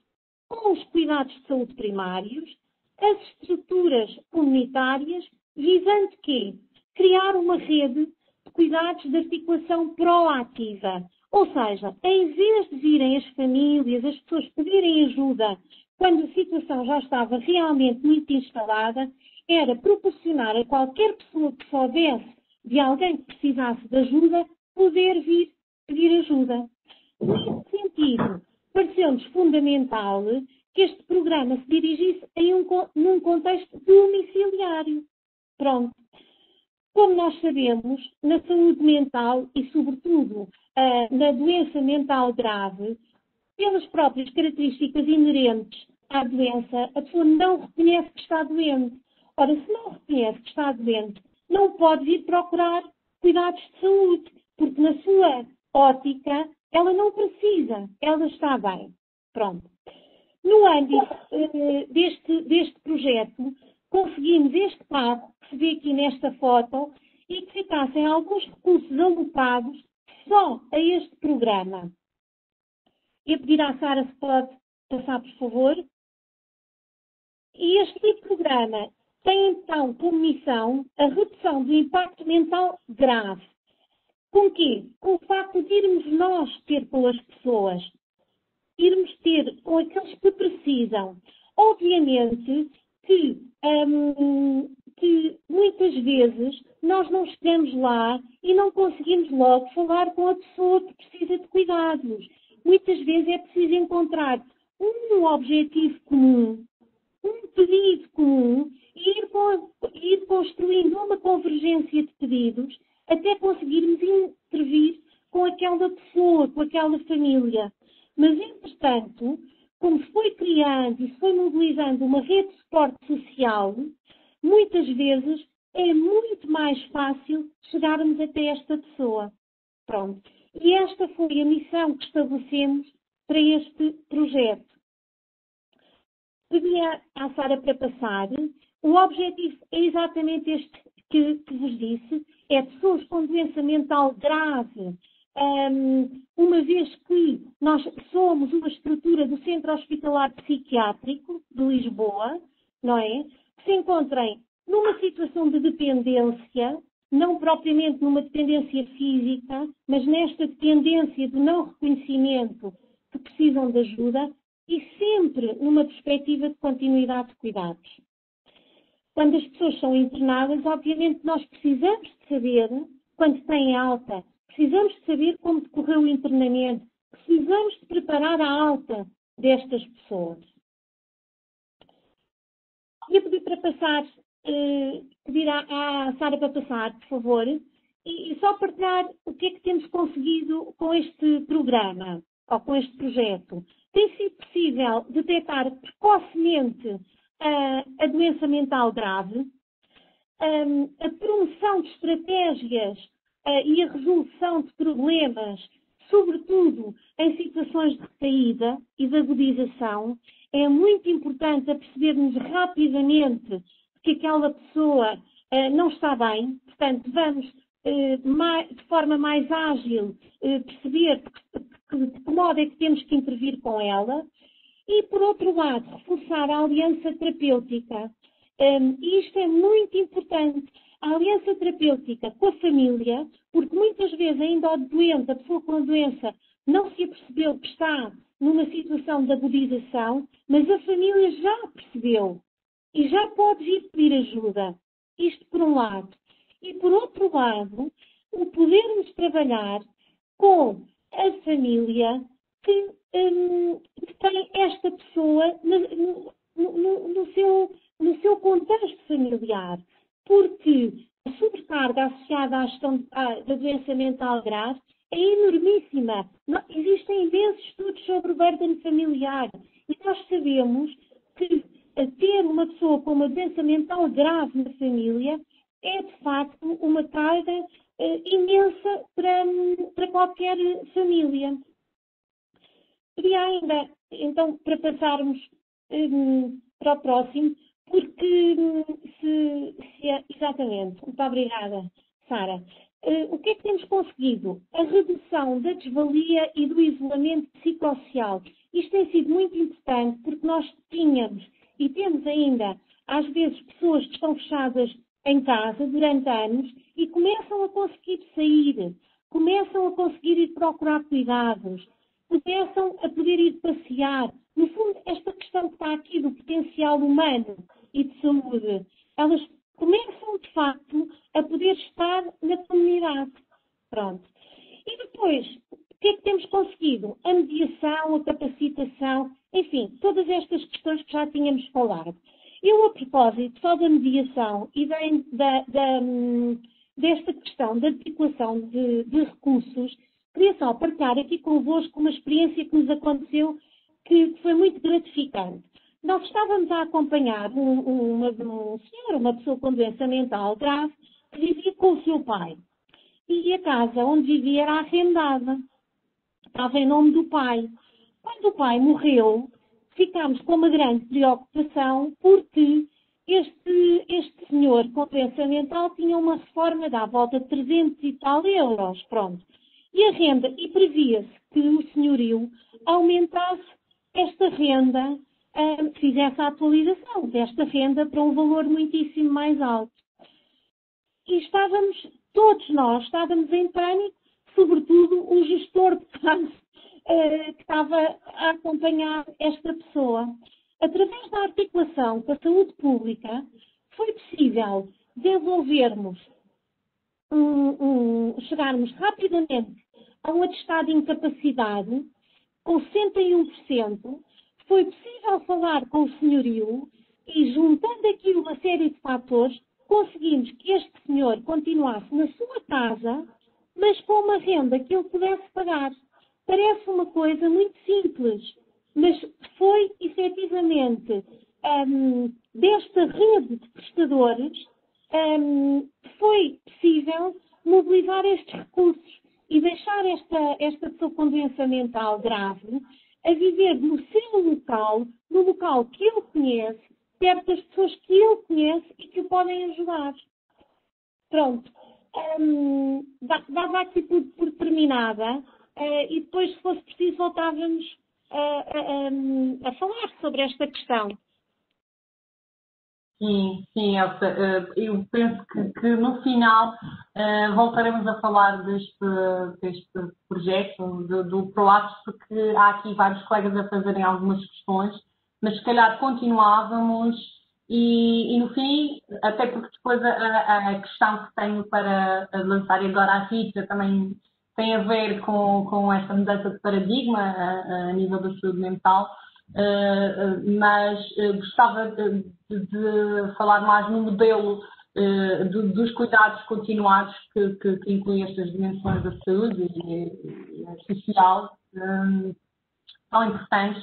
com os cuidados de saúde primários, as estruturas comunitárias, visando quê? Criar uma rede de cuidados de articulação proativa. Ou seja, em vez de virem as famílias, as pessoas pedirem ajuda quando a situação já estava realmente muito instalada, era proporcionar a qualquer pessoa que soubesse de alguém que precisasse de ajuda, poder vir pedir ajuda. Nesse sentido, pareceu-nos fundamental que este programa se dirigisse num contexto domiciliário. Pronto. Como nós sabemos, na saúde mental e, sobretudo, na doença mental grave, pelas próprias características inerentes à doença, a pessoa não reconhece que está doente. Ora, se não reconhece que está doente, não pode vir procurar cuidados de saúde, porque na sua ótica ela não precisa, ela está bem. Pronto. No âmbito deste projeto, conseguimos este passo que se vê aqui nesta foto e que ficassem alguns recursos alocados só a este programa. Eu pedir à Sara se pode passar, por favor. E este programa tem então como missão a redução do impacto mental grave. Com quê? Com o facto de irmos nós ter com as pessoas, irmos ter com aqueles que precisam. Obviamente que muitas vezes nós não chegamos lá e não conseguimos logo falar com a pessoa que precisa de cuidados. Muitas vezes é preciso encontrar um objetivo comum, um pedido comum e ir construindo uma convergência de pedidos até conseguirmos intervir com aquela pessoa, com aquela família. Mas, entretanto, como se foi criando e se foi mobilizando uma rede de suporte social, muitas vezes é muito mais fácil chegarmos até esta pessoa. Pronto. E esta foi a missão que estabelecemos para este projeto. Pedi à Sara para passar. O objetivo é exatamente este que vos disse. É pessoas com doença mental grave. Uma vez que nós somos uma estrutura do Centro Hospitalar Psiquiátrico de Lisboa, não é? Que se encontrem numa situação de dependência, não propriamente numa dependência física, mas nesta dependência do não reconhecimento que precisam de ajuda e sempre numa perspectiva de continuidade de cuidados. Quando as pessoas são internadas, obviamente nós precisamos de saber, quando têm alta, precisamos de saber como decorreu o internamento, precisamos de preparar a alta destas pessoas. ia pedir para passar, pedir à Sara para passar, por favor, e só partilhar o que é que temos conseguido com este programa, ou com este projeto. Tem sido possível detectar precocemente a doença mental grave, a promoção de estratégias e a resolução de problemas, sobretudo em situações de recaída e de agudização. É muito importante percebermos rapidamente que aquela pessoa não está bem, portanto, vamos de forma mais ágil perceber de que modo é que temos que intervir com ela. E, por outro lado, reforçar a aliança terapêutica. E isto é muito importante. A aliança terapêutica com a família, porque muitas vezes ainda o doente, a pessoa com a doença, não se apercebeu que está numa situação de agudização, mas a família já percebeu e já pode vir pedir ajuda. Isto por um lado. E por outro lado, o podermos trabalhar com a família que tem esta pessoa no seu contexto familiar. Porque a sobrecarga associada à gestão da doença mental grave é enormíssima. Existem imensos estudos sobre o burden familiar e nós sabemos que ter uma pessoa com uma doença mental grave na família é, de facto, uma carga imensa para qualquer família. Queria ainda, então, para passarmos para o próximo, porque exatamente, muito obrigada, Sara. O que é que temos conseguido? A redução da desvalia e do isolamento psicossocial. Isto tem sido muito importante porque nós tínhamos e temos ainda, às vezes, pessoas que estão fechadas em casa durante anos e começam a conseguir sair, começam a conseguir ir procurar cuidados, começam a poder ir passear. No fundo, esta questão que está aqui do potencial humano e de saúde, elas começam, de facto, a poder estar na comunidade. Pronto. E depois, o que é que temos conseguido? A mediação, a capacitação, enfim, todas estas questões que já tínhamos falado. Eu, a propósito só da mediação e desta questão da articulação de recursos, queria só partilhar aqui convosco uma experiência que nos aconteceu que foi muito gratificante. Nós estávamos a acompanhar um senhor, uma pessoa com doença mental grave, que vivia com o seu pai. E a casa onde vivia era arrendada. Estava em nome do pai. Quando o pai morreu, ficámos com uma grande preocupação porque este senhor com doença mental tinha uma reforma da volta de 300 e tal euros. Pronto. E a renda, e previa-se que o senhorio aumentasse esta renda, fizesse a atualização desta renda para um valor muitíssimo mais alto. E todos nós estávamos em pânico, sobretudo o gestor de casa que estava a acompanhar esta pessoa. Através da articulação com a saúde pública, foi possível desenvolvermos chegarmos rapidamente a um atestado de incapacidade com 61%, foi possível falar com o senhorio e, juntando aqui uma série de fatores, conseguimos que este senhor continuasse na sua casa, mas com uma renda que ele pudesse pagar. Parece uma coisa muito simples, mas foi efetivamente desta rede de prestadores foi possível mobilizar estes recursos e deixar esta pessoa com doença mental grave a viver no seu local, no local que ele conhece, perto das pessoas que ele conhece e que o podem ajudar. Pronto. Dava aqui por terminada e depois, se fosse preciso, voltávamos a falar sobre esta questão. Sim, Elsa. Eu penso que no final voltaremos a falar deste projeto, do PROACT, porque há aqui vários colegas a fazerem algumas questões, mas se calhar continuávamos e no fim, até porque depois a questão que tenho para lançar agora à Rita também tem a ver com esta mudança de paradigma a nível da saúde mental. mas gostava de falar mais no modelo dos cuidados continuados que inclui estas dimensões da saúde e a social, tão importantes,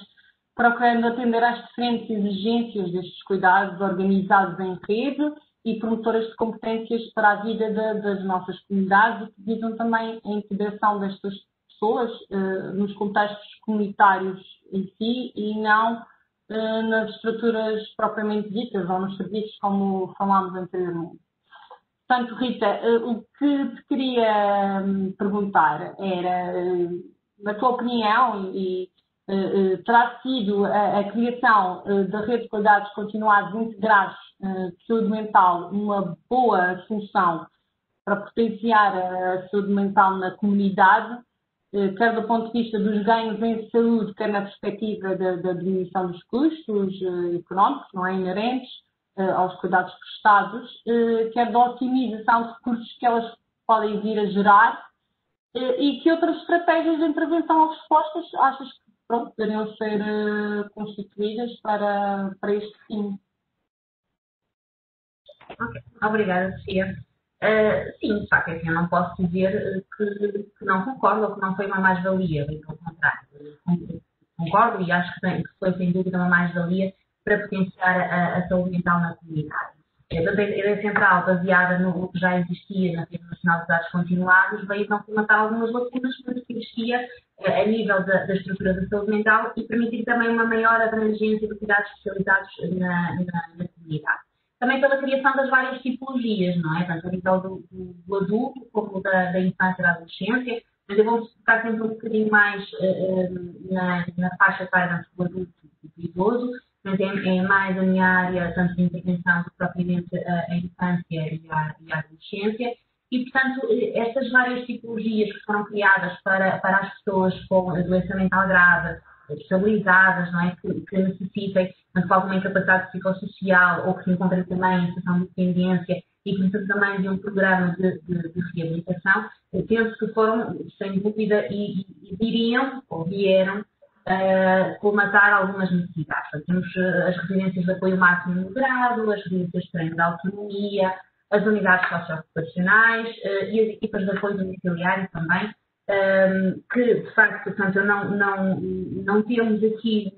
procurando atender às diferentes exigências destes cuidados organizados em rede e promotoras de competências para a vida das nossas comunidades e que visam também a integração destas pessoas nos contextos comunitários em si e não nas estruturas propriamente ditas ou nos serviços como falámos anteriormente. Portanto, Rita, o que te queria perguntar era, na tua opinião, terá sido a criação da rede de cuidados continuados integrados de saúde mental uma boa solução para potenciar a saúde mental na comunidade, quer do ponto de vista dos ganhos em saúde, quer na perspectiva da diminuição dos custos económicos, não é, inerentes aos cuidados prestados, quer da otimização de recursos que elas podem vir a gerar, e que outras estratégias de intervenção ou respostas achas que poderiam ser constituídas para este fim? Ok, obrigada, Sofia. Sim, de facto, eu não posso dizer que não concordo ou que não foi uma mais-valia, bem pelo contrário. Concordo e acho que foi sem dúvida uma mais-valia para potenciar a saúde mental na comunidade. A ideia central, baseada no que já existia na Rede Nacional de Cuidados Continuados, veio não comatar algumas lacunas que existia a nível da estrutura da saúde mental e permitir também uma maior abrangência de cuidados especializados na comunidade. Também pela criação das várias tipologias, não é? Tanto a nível do adulto como da infância e da adolescência, mas eu vou focar sempre um bocadinho mais na faixa etária do adulto e do idoso, mas é mais a minha área, tanto de intervenção do que propriamente a infância e a adolescência. E, portanto, estas várias tipologias que foram criadas para as pessoas com doença mental grave, estabilizadas, não é? Que necessitem de alguma incapacidade psicossocial ou que se encontrem também em situação de dependência e que necessitam também de um programa de reabilitação, eu penso que foram, sem dúvida, e viriam ou vieram colmatar algumas necessidades. Portanto, temos as residências de apoio máximo moderado, as residências de treino de autonomia, as unidades socioocupacionais e as equipas de apoio domiciliário também, que de facto, portanto, não temos aqui,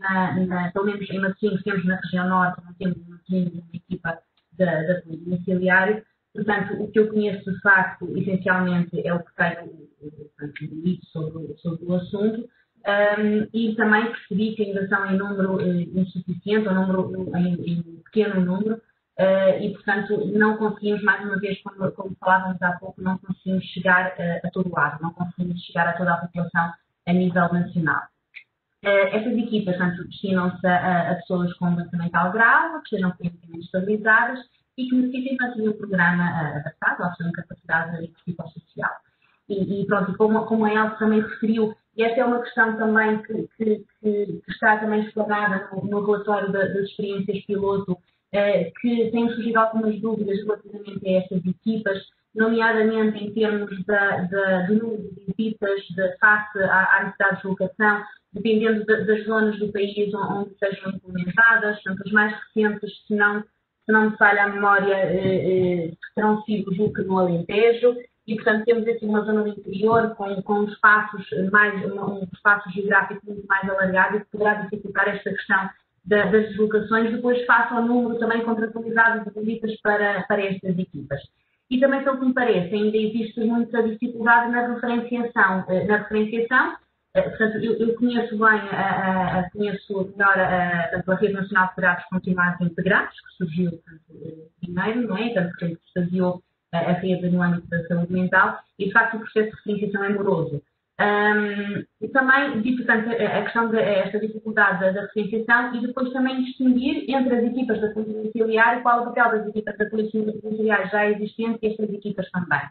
pelo menos em Matosinhos, temos na região norte, não temos em Matosinhos uma equipa de apoio domiciliário. Portanto, o que eu conheço de facto, essencialmente, é o que tenho dito sobre o assunto. E também percebi que ainda são em número insuficiente, ou em pequeno número, e, portanto, não conseguimos, mais uma vez, como falávamos há pouco, não conseguimos chegar a todo lado, não conseguimos chegar a toda a população a nível nacional. Estas equipas, portanto, destinam-se a pessoas com doença mental grave, que sejam clinicamente estabilizadas e que necessitem, portanto, de um programa adaptado à sua incapacidade psicossocial. E pronto, como a Elsa também referiu, e essa é uma questão também que está também explanada no relatório das experiências piloto, que têm surgido algumas dúvidas relativamente a estas equipas, nomeadamente em termos do número de visitas face à necessidade de deslocação, dependendo das zonas do país onde sejam implementadas. Portanto, as mais recentes, se não me falha a memória, terão sido julgo no Alentejo. E, portanto, temos aqui uma zona do interior com espaços um espaço geográfico muito mais alargado e que poderá dificultar esta questão das deslocações, depois face ao número também contratualizado de visitas para estas equipas. E também, pelo que me parece, ainda existe muita dificuldade na referenciação. Portanto, eu conheço bem, conheço melhor a Rede Nacional de Cuidados Continuados Integrados, que surgiu primeiro, não é? Tanto que se baseou a rede no âmbito da saúde mental e, de facto, o processo de referenciação é moroso. E também, portanto, a questão desta dificuldade da referenciação e depois também distinguir entre as equipas de apoio domiciliário, qual o papel das equipas de apoio domiciliário já existentes e estas equipas também.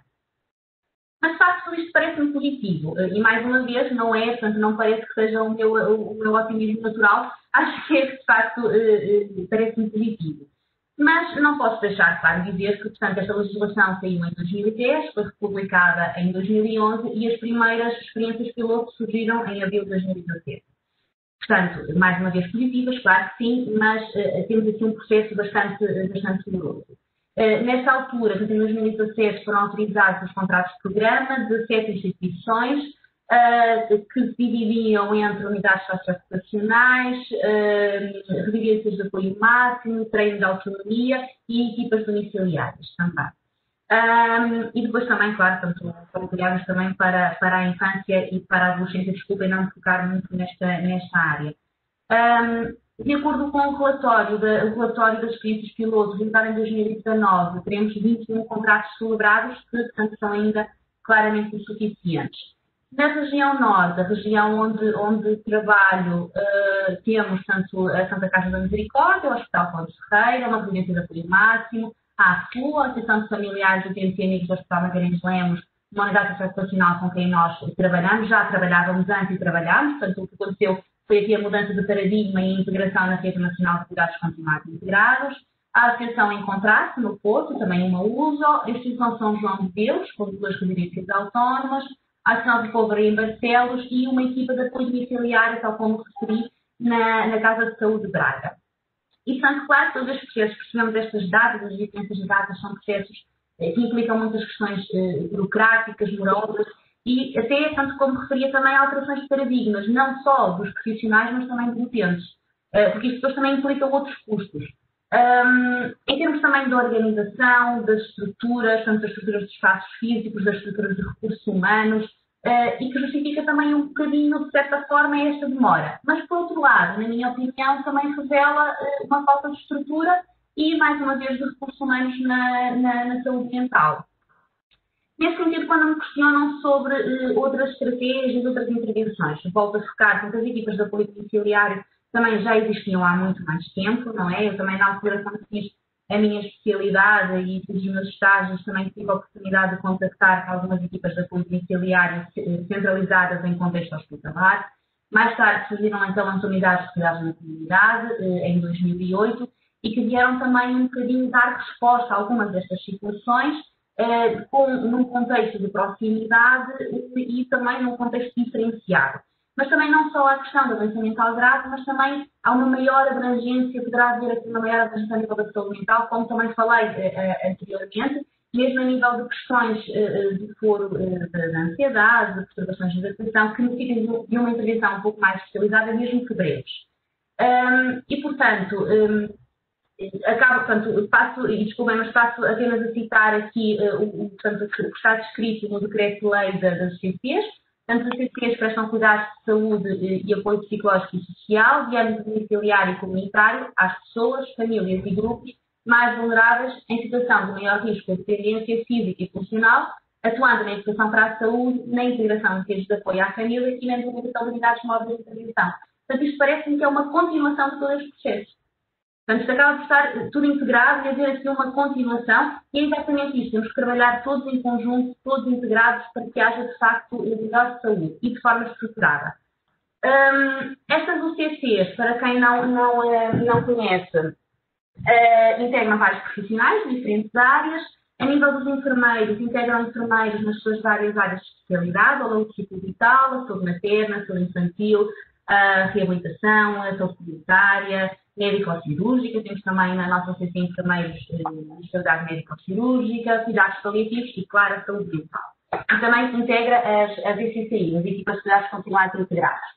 Mas, de facto, isto parece-me positivo e, mais uma vez, portanto, não parece que seja o meu otimismo natural, acho que de facto, parece-me positivo. Mas não posso deixar claro de dizer que, portanto, esta legislação saiu em 2010, foi republicada em 2011 e as primeiras experiências piloto surgiram em abril de 2017. portanto, mais uma vez positivas, claro que sim, mas temos aqui um processo bastante doloroso. Nesta altura, em 2017, foram autorizados os contratos de programa de 7 instituições que se dividiam entre unidades socioocupacionais, residências de apoio máximo, treino de autonomia e equipas domiciliárias também. E depois também, claro, foram criadas também para a infância e para a adolescência, desculpem não me focar muito nesta área. De acordo com o relatório das experiências piloto realizado em 2019, teremos 21 contratos celebrados que, portanto, são ainda claramente insuficientes. Na região norte, a região onde trabalho, temos tanto a Santa Casa da Misericórdia, o Hospital Ponte Ferreira, uma residência de apoio máximo, a AFU, a Associação de Familiares de Utentes e Amigos do Hospital Magalhães Lemos, uma unidade socioeducacional com quem nós trabalhamos, já trabalhávamos antes e trabalhámos, portanto, o que aconteceu foi aqui a mudança de paradigma e a integração na Rede Nacional de Cuidados Continuados Integrados, a Associação em Contraste, no Porto, também uma uso, a Instituição São João de Deus, com 2 residências autónomas, a Associação de Povo em Barcelos e uma equipa de apoio domiciliário, tal como referi, na Casa de Saúde de Braga. E, sendo claro, todos estes processos, percebemos estas datas, as diferenças de datas, são processos que implicam muitas questões burocráticas, morosas, e até, tanto como referia também, alterações de paradigmas, não só dos profissionais, mas também dos utentes, porque isto depois também implica outros custos. Em termos também da organização, das estruturas, tanto das estruturas de espaços físicos, das estruturas de recursos humanos, e que justifica também um bocadinho, de certa forma, esta demora. Mas, por outro lado, na minha opinião, também revela uma falta de estrutura e, mais uma vez, de recursos humanos na saúde mental. Nesse sentido, quando me questionam sobre outras estratégias, outras intervenções, volto a focar, porque as equipas de apoio domiciliário também já existiam há muito mais tempo, não é? Eu também, na altura, quando fiz a minha especialidade e fiz os meus estágios, também tive a oportunidade de contactar com algumas equipas de apoio domiciliário centralizadas em contexto hospitalar. Mais tarde surgiram então as unidades de cuidados na comunidade, em 2008, e que vieram também um bocadinho dar resposta a algumas destas situações, num contexto de proximidade e também num contexto diferenciado. Mas também não só a questão da doença mental grave, mas também há uma maior abrangência, poderá haver aqui uma maior abrangência a nível da saúde mental, como também falei anteriormente, mesmo a nível de questões de foro da ansiedade, de perturbações de adaptação, que necessitam de uma intervenção um pouco mais especializada, mesmo que breves. E, portanto, passo apenas a citar aqui o que está descrito no decreto-lei das CCs. Tanto as CCs prestam cuidados de saúde e apoio psicológico e social, de âmbito domiciliário e comunitário, às pessoas, famílias e grupos mais vulneráveis em situação de maior risco de dependência física e funcional, atuando na educação para a saúde, na integração de redes de apoio à família e na implementação de unidades móveis de intervenção. Portanto, isto parece-me que é uma continuação de todos os processos. Portanto, isto acaba por estar tudo integrado e haver aqui uma continuação, e é exatamente isto. Temos que trabalhar todos em conjunto, todos integrados, para que haja, de facto, melhor saúde e de forma estruturada. Estas UCCs, para quem não conhece, integram vários profissionais de diferentes áreas. A nível dos enfermeiros, integram enfermeiros nas suas várias áreas de especialidade, ao longo do ciclo vital, a saúde materna, a saúde infantil, a reabilitação, a saúde comunitária, médico-cirúrgica. Temos também na nossa CC enfermeiros de especialidade médico-cirúrgica, cuidados paliativos e, claro, a saúde mental. E também integra as ECCI, as equipas de cuidados continuados integrados.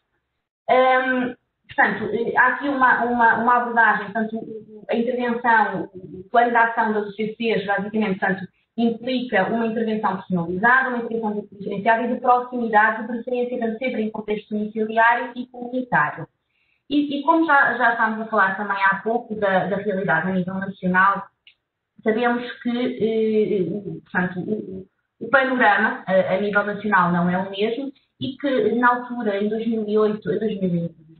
Portanto, há aqui uma abordagem, portanto, a intervenção, o plano de ação das UCCs, basicamente, portanto, implica uma intervenção personalizada, uma intervenção diferenciada e de proximidade, de preferência, portanto, sempre em contexto domiciliário e comunitário. E como já estávamos a falar também há pouco da realidade a nível nacional, sabemos que, portanto, o panorama a nível nacional não é o mesmo e que, na altura, em 2008,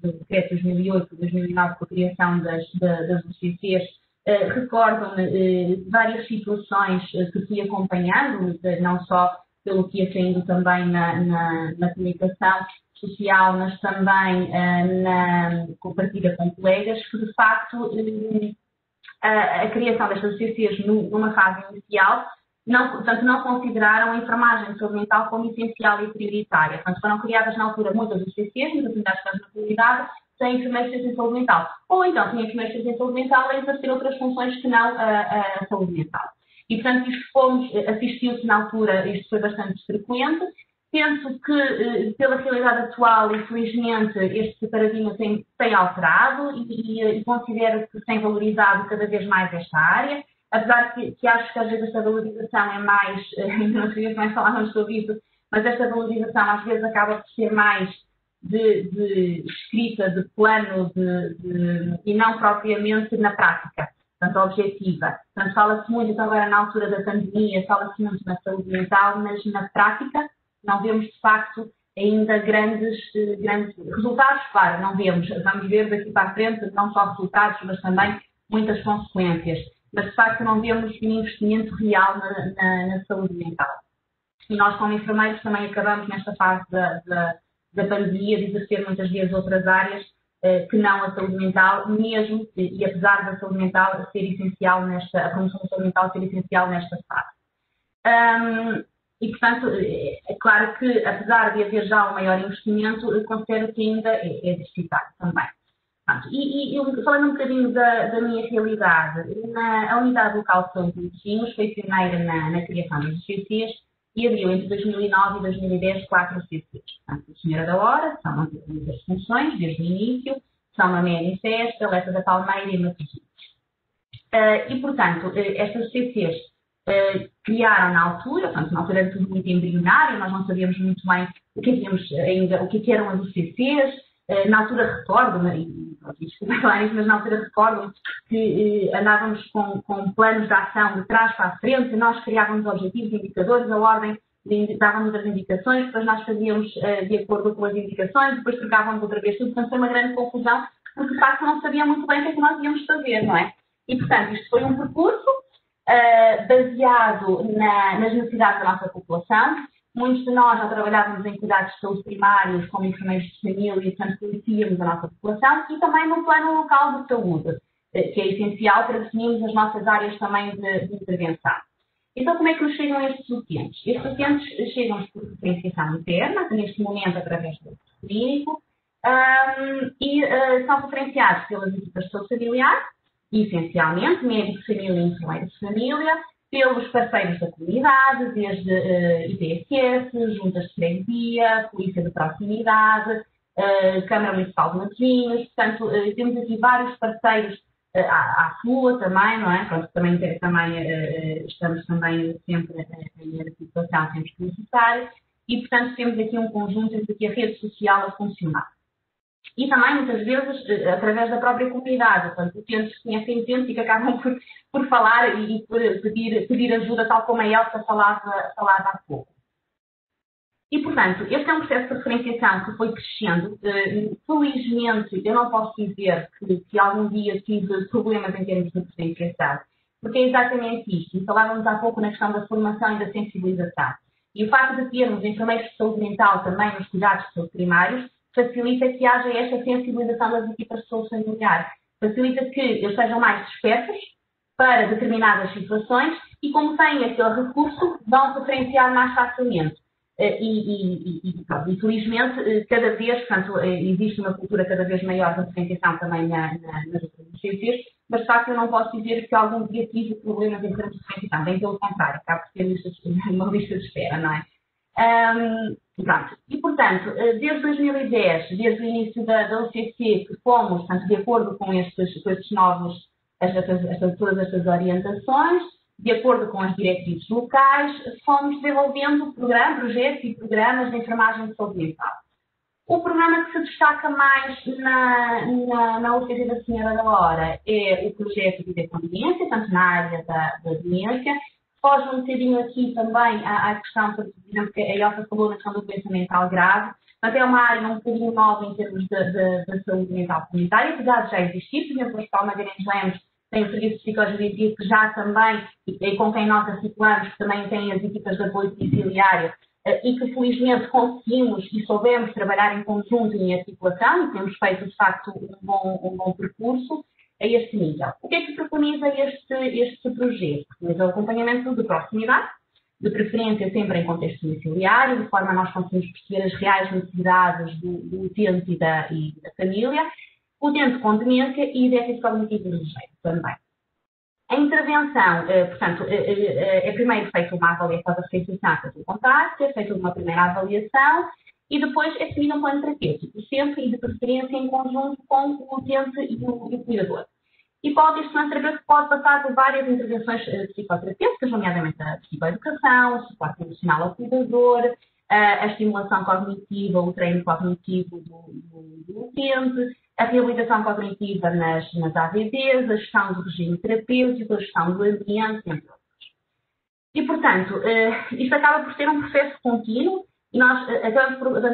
no decreto 2008-2009, com a criação das UCCs, recordam-me várias situações que fui acompanhando, não só pelo que ia saindo também na comunicação social, mas também na compartilha com colegas, que de facto a criação destas UCCs numa fase inicial, portanto, não consideraram a enfermagem de saúde mental como essencial e prioritária. Portanto, foram criadas na altura muitas UCCs, muitas unidades de na comunidade, sem enfermeiros de saúde mental. Ou então tinha enfermeiros de saúde mental a exercer outras funções que não a saúde mental. E, portanto, assistiu-se na altura, isto foi bastante frequente. Penso que, pela realidade atual, infelizmente, este paradigma tem alterado e considero que tem valorizado cada vez mais esta área. Apesar que acho que às vezes esta valorização é mais, ainda não sei mais falávamos sobre isso, mas esta valorização às vezes acaba por ser mais de escrita, de plano, e não propriamente na prática, portanto objetiva. Portanto, fala-se muito, então agora na altura da pandemia, fala-se muito na saúde mental, mas na prática não vemos de facto ainda grandes resultados, claro, não vemos. Vamos ver daqui para a frente não só resultados, mas também muitas consequências. Mas, de facto, não vemos um investimento real na saúde mental. E nós, como enfermeiros, também acabamos nesta fase da pandemia de exercer muitas vezes outras áreas que não a saúde mental, mesmo, e apesar da saúde mental ser essencial a promoção da saúde mental ser essencial nesta fase. E, portanto, é claro que, apesar de haver já um maior investimento, considero que ainda é deficitário também. E falando um bocadinho da minha realidade, a Unidade Local de Saúde de Matosinhos foi pioneira na criação dos CCs e abriu entre 2009 e 2010 4 CCs. Portanto, a Senhora da Hora, São Mateus das Funções, desde o início, São Mamé e Festa, Lessa da Palmeira e Matosinhos. E, portanto, estas CCs criaram na altura, portanto, na altura era tudo muito embrionário, nós não sabíamos muito bem o que eram as UCCs. Na altura recordo-me, mas na altura recordo-me que andávamos com planos de ação de trás para a frente, nós criávamos objetivos, indicadores, a ordem dávamos as indicações, depois nós fazíamos de acordo com as indicações, depois trocávamos outra vez tudo, portanto foi uma grande confusão, porque de facto não sabia muito bem o que é que nós íamos fazer, não é? E portanto isto foi um percurso baseado nas necessidades da nossa população. Muitos de nós já trabalhávamos em cuidados de saúde primários, como enfermeiros de família, e portanto conhecíamos a nossa população, e também no plano local de saúde, que é essencial para definirmos as nossas áreas também de intervenção. Então, como é que nos chegam estes utentes? Estes utentes chegam-nos por referenciação interna, neste momento através do clínico, e são referenciados pelas equipas de saúde familiar, essencialmente, médicos de família e enfermeiros de família, pelos parceiros da comunidade, desde IPSS, juntas de freguesia, polícia de proximidade, Câmara Municipal de Matosinhos, portanto, temos aqui vários parceiros, à FUA também, não é? Pronto, também estamos também sempre em articulação, sempre que necessário, e, portanto, temos aqui um conjunto, temos aqui a rede social a funcionar. E também, muitas vezes, através da própria comunidade, portanto, utentes que conhecem utentes e que acabam por falar e por pedir ajuda, tal como a Elsa falava há pouco. E, portanto, este é um processo de referenciação que foi crescendo. Felizmente, eu não posso dizer que algum dia tive problemas em termos de referenciação, porque é exatamente isto. E falávamos há pouco na questão da formação e da sensibilização. E o facto de termos enfermeiros de saúde mental também nos cuidados de saúde primários facilita que haja esta sensibilização das equipas de saúde familiar. Facilita que eles sejam mais despertos para determinadas situações e, como têm aquele recurso, vão referenciar mais facilmente. E felizmente, cada vez, portanto, existe uma cultura cada vez maior de referenciação também nas outras CCs, mas de facto eu não posso dizer que algum dia tive problemas em termos de referenciação, bem pelo contrário, acaba por ter uma lista de espera, não é? E, portanto, desde 2010, desde o início da UCC, que fomos, portanto, de acordo com estes novos, todas estas orientações, de acordo com as diretrizes locais, fomos desenvolvendo projetos e programas de enfermagem de saúde mental. O programa que se destaca mais na UCC da Senhora da Hora é o projeto de dependência, tanto na área da demência. Foge um bocadinho aqui também à questão, por exemplo, que a Elsa falou na questão do doença mental grave, mas é uma área um bocadinho nova em termos da saúde mental comunitária, apesar de já existir. Por exemplo, o Hospital Magalhães Lemos tem o Serviço de Psicojurídico que já também, e com quem nós articulamos, que também tem as equipas de apoio domiciliário, e que felizmente conseguimos e soubemos trabalhar em conjunto e em articulação, e temos feito, de facto, um bom percurso a este nível. O que é que preconiza este projeto? Preconiza o acompanhamento de proximidade, de preferência sempre em contexto domiciliário, de forma a nós conseguirmos perceber as reais necessidades do utente e da família, utente com demência e déficit cognitivo ligeiro também. A intervenção, portanto, é primeiro feita uma avaliação da referenciação do contacto, é feita uma primeira avaliação e depois é definido um plano terapêutico, sempre e de preferência em conjunto com o utente e o cuidador. E este plano terapêutico pode passar por várias intervenções psicoterapêuticas, nomeadamente a psicoeducação, o suporte emocional ao cuidador, a estimulação cognitiva, o treino cognitivo do utente, a reabilitação cognitiva nas AVDs, a gestão do regime terapêutico, a gestão do ambiente, entre outros. E, portanto, isto acaba por ser um processo contínuo e nós acabamos por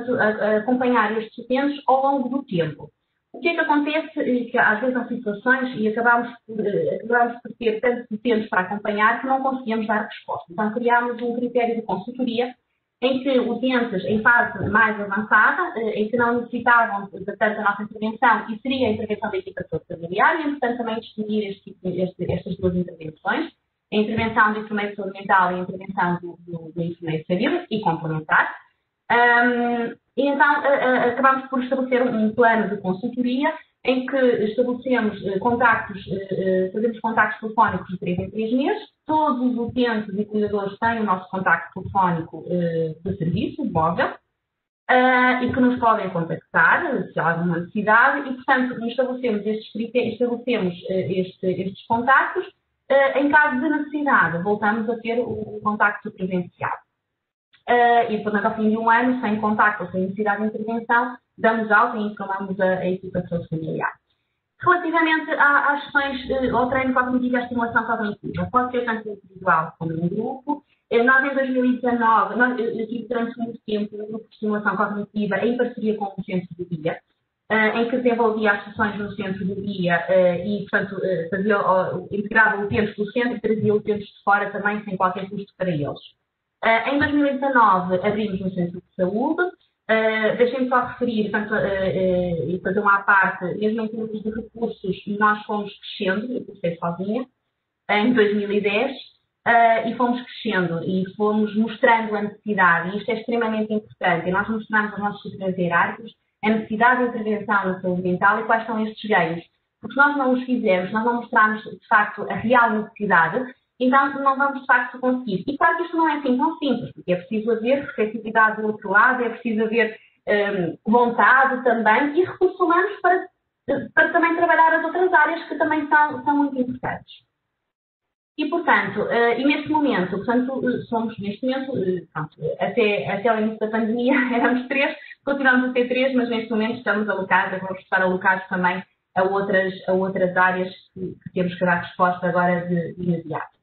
acompanhar estes utentes ao longo do tempo. O que é que acontece? Que às vezes há situações e acabamos por ter tantos utentes para acompanhar que não conseguimos dar resposta. Então, criámos um critério de consultoria em que utentes em fase mais avançada, em que não necessitavam de tanta nossa intervenção, e seria a intervenção da equipa de saúde familiar, e, portanto, também distinguir estas duas intervenções, a intervenção do enfermeiro de saúde mental e a intervenção do enfermeiro de saúde, e complementar. E então, acabamos por estabelecer um plano de consultoria, em que estabelecemos fazemos contactos telefónicos de 3 em 3 meses. Todos os utentes e cuidadores têm o nosso contacto telefónico de serviço, móvel, e que nos podem contactar se há alguma necessidade, e, portanto, estabelecemos estes contactos. Em caso de necessidade, voltamos a ter o contacto presencial. E, portanto, ao fim de um ano, sem contacto ou sem necessidade de intervenção, damos alta e informamos a equipa de saúde familiar. Relativamente às questões, ao treino cognitivo e à estimulação cognitiva, pode ser tanto individual como em grupo. Nós, em 2019, eu tive durante muito tempo um grupo de estimulação cognitiva em parceria com o Centro do Dia, em que desenvolvia as sessões no Centro do Dia e, portanto, integrava utentes do centro e trazia utentes de fora também, sem qualquer custo para eles. Em 2019, abrimos um Centro de Saúde. Deixem-me só referir, portanto, e fazer uma à parte, mesmo em termos de recursos, nós fomos crescendo, eu comecei sozinha, em 2010, e fomos crescendo e fomos mostrando a necessidade, e isto é extremamente importante, e nós mostramos aos nossos superiores hierárquicos a necessidade de intervenção na saúde mental e quais são estes ganhos. Porque se nós não os fizermos, nós não mostrarmos, de facto, a real necessidade, então não vamos, de facto, conseguir. E claro que isto não é assim tão simples, porque é preciso haver receptividade do outro lado, é preciso haver vontade também e recursos humanos para também trabalhar as outras áreas que também são muito importantes. E, portanto, e neste momento, até ao início da pandemia éramos 3, continuamos a ter 3, mas neste momento estamos alocados, vamos estar alocados também a outras áreas que temos que dar resposta agora de imediato.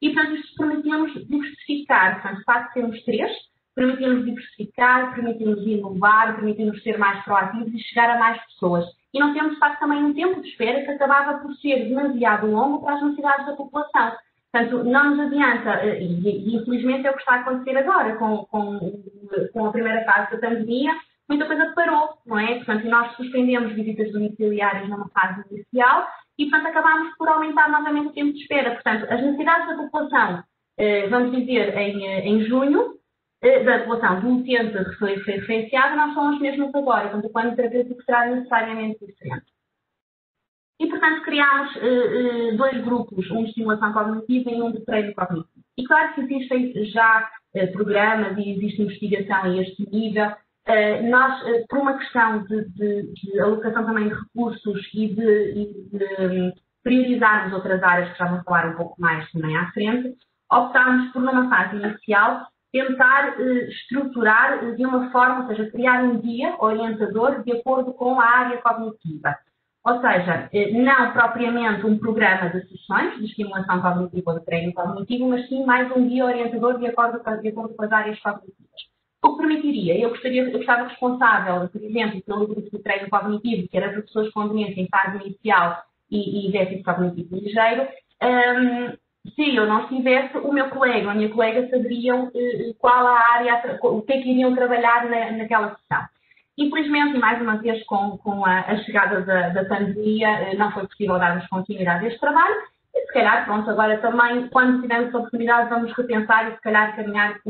E, portanto, isto permitiu-nos diversificar, portanto, de facto, sermos 3, permitiu-nos diversificar, permitiu-nos inovar, permitiu-nos ser mais proativos e chegar a mais pessoas. E não temos, de facto, também um tempo de espera que acabava por ser demasiado longo para as necessidades da população. Portanto, não nos adianta, e infelizmente é o que está a acontecer agora, com a primeira fase da pandemia, muita coisa parou, não é? Portanto, nós suspendemos visitas domiciliárias numa fase inicial e, portanto, acabámos por aumentar novamente o tempo de espera. Portanto, as necessidades da população, vamos dizer, em junho, da população do utente referenciado, não são as mesmas agora. Portanto, o plano terapêutico será necessariamente diferente. E, portanto, criámos 2 grupos, um de estimulação cognitiva e um de treino cognitivo. E claro que existem já programas e existe investigação a este nível. Nós, por uma questão de alocação também de recursos e de priorizarmos outras áreas que já vou falar um pouco mais também à frente, optámos por, numa fase inicial, tentar estruturar de uma forma, ou seja, criar um guia orientador de acordo com a área cognitiva. Ou seja, não propriamente um programa de sessões de estimulação cognitiva ou de treino cognitivo, mas sim mais um guia orientador de acordo com as áreas cognitivas. O que permitiria, eu estava responsável, por exemplo, pelo grupo de treino cognitivo, que era para pessoas com demência em fase inicial e déficit cognitivo ligeiro. Se eu não estivesse, o meu colega ou a minha colega saberiam qual a área, o que é que iriam trabalhar naquela sessão. Infelizmente, e mais uma vez com a chegada da pandemia, não foi possível darmos continuidade a este trabalho. E se calhar, pronto, agora também, quando tivermos a oportunidade, vamos repensar e se calhar caminhar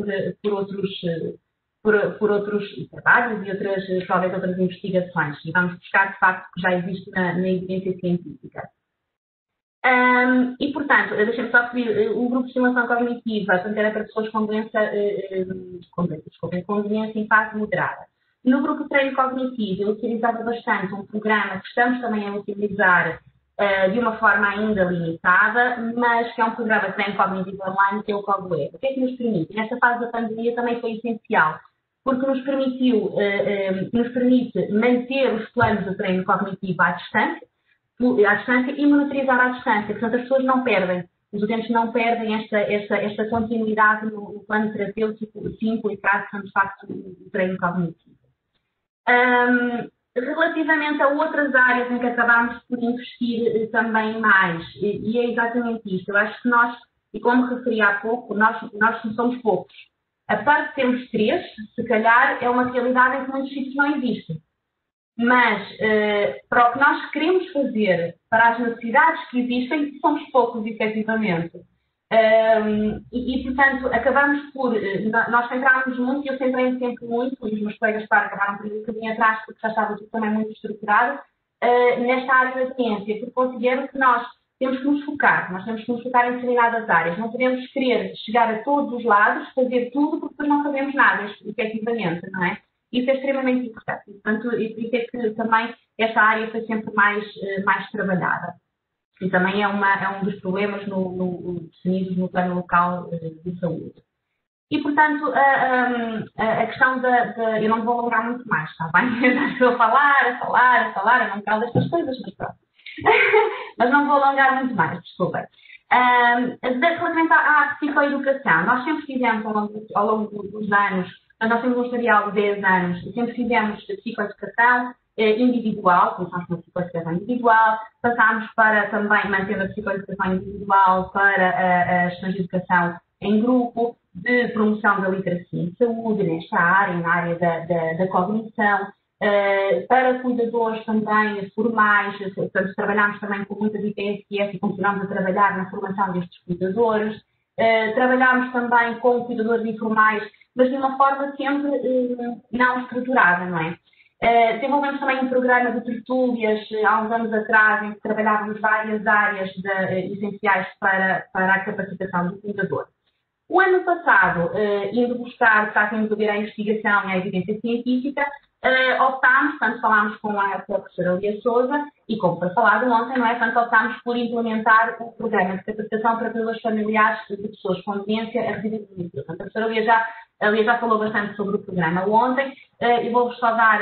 por por outros trabalhos e talvez outras investigações. E vamos buscar, de facto, o que já existe na evidência científica. E, portanto, deixem-me só referir, o grupo de estimulação cognitiva, portanto, era para pessoas com doença, com doença em fase moderada. No grupo de treino cognitivo, eu utilizava bastante um programa que estamos também a utilizar de uma forma ainda limitada, mas que é um programa de treino cognitivo online, que é o CogWeb. O que é que nos permite? Nesta fase da pandemia também foi essencial, porque nos permite manter os planos de treino cognitivo à distância e monitorizar à distância. Portanto, as pessoas não perdem, os utentes não perdem esta continuidade no plano terapêutico se implicar, de facto, o treino cognitivo. Relativamente a outras áreas em que acabámos por investir também mais, e é exatamente isto, eu acho que nós, e como referi há pouco, nós somos poucos. Apesar de termos 3, se calhar é uma realidade em que muitos sítios não existem. Mas, para o que nós queremos fazer, para as necessidades que existem, somos poucos, efetivamente. Portanto, acabamos por... Nós centrámos muito, e eu centrei-me sempre muito, e os meus colegas, claro, acabaram por ir um bocadinho atrás, porque já estava tudo também muito estruturado, nesta área da ciência, porque considero que nós temos que nos focar em determinadas áreas. Não podemos querer chegar a todos os lados, fazer tudo, porque depois não fazemos nada, efetivamente, não é? Isso é extremamente importante. Portanto, isso é que também esta área foi sempre mais trabalhada. E também é um dos problemas definidos no plano local de saúde. E, portanto, a questão eu não vou alongar muito mais, está bem? Eu já estou a falar, eu não me calo destas coisas, mas pronto. Mas não vou alongar muito mais, desculpa. Relativamente à psicoeducação, nós sempre fizemos ao longo dos anos, nós temos um historial de 10 anos, sempre fizemos psicoeducação individual, começámos com a psicoeducação individual, passámos para também mantendo a psicoeducação individual para as questões de educação em grupo, de promoção da literacia em saúde, nesta área, na área da cognição, para cuidadores também formais, portanto, trabalhámos também com muitas IPSS e continuamos a trabalhar na formação destes cuidadores, trabalhámos também com cuidadores informais, mas de uma forma sempre não estruturada, não é? Desenvolvemos também um programa de tertúlias há uns anos atrás, em que trabalhávamos várias áreas essenciais para a capacitação do cuidador. O ano passado, indo buscar, está a ver a investigação e a evidência científica, optámos, portanto, falámos com a professora Lia Souza, e como foi falado ontem, não é? Portanto, optámos por implementar o programa de capacitação para cuidadores familiares de pessoas com demença a residir no município. Portanto, a professora Lia já falou bastante sobre o programa ontem, e vou-vos só dar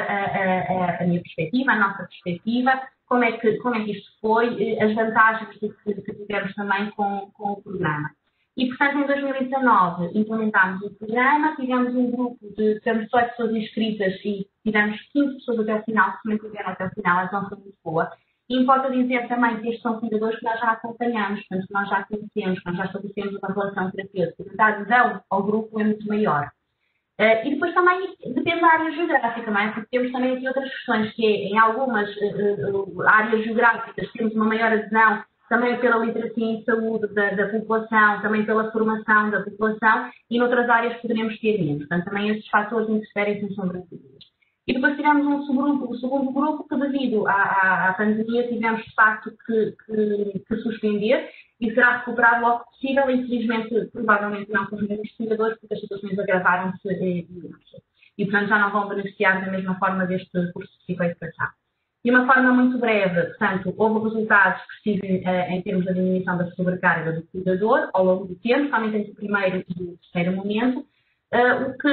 a minha perspectiva, a nossa perspectiva, como é que isto foi, as vantagens que tivemos também com o programa. E, portanto, em 2019 implementámos o programa, tivemos um grupo de 18 pessoas inscritas e tivemos 15 pessoas até o final, que se mantiveram até o final, a adesão foi muito boa. E importa dizer também que estes são cuidadores que nós já acompanhamos, portanto, que nós já conhecemos, que nós já estabelecemos uma relação terapêutica. Portanto, a adesão ao grupo é muito maior. E depois também depende da área geográfica, não é? Porque temos também aqui outras questões, que é, em algumas áreas geográficas temos uma maior adesão, também pela literacia em saúde da população, também pela formação da população, e noutras áreas poderemos ter menos. Portanto, também esses fatores interferem sem sombra de dúvidas. E depois tivemos um subgrupo, o segundo grupo, que devido à pandemia tivemos de facto que suspender e será recuperado logo que possível, infelizmente, provavelmente não com os mesmos cuidadores, porque as situações agravaram-se e, portanto, já não vão beneficiar da mesma forma deste curso de psicoeducação. De uma forma muito breve, portanto, houve resultados expressivos em termos da diminuição da sobrecarga do cuidador ao longo do tempo, somente entre o primeiro e o terceiro momento, o que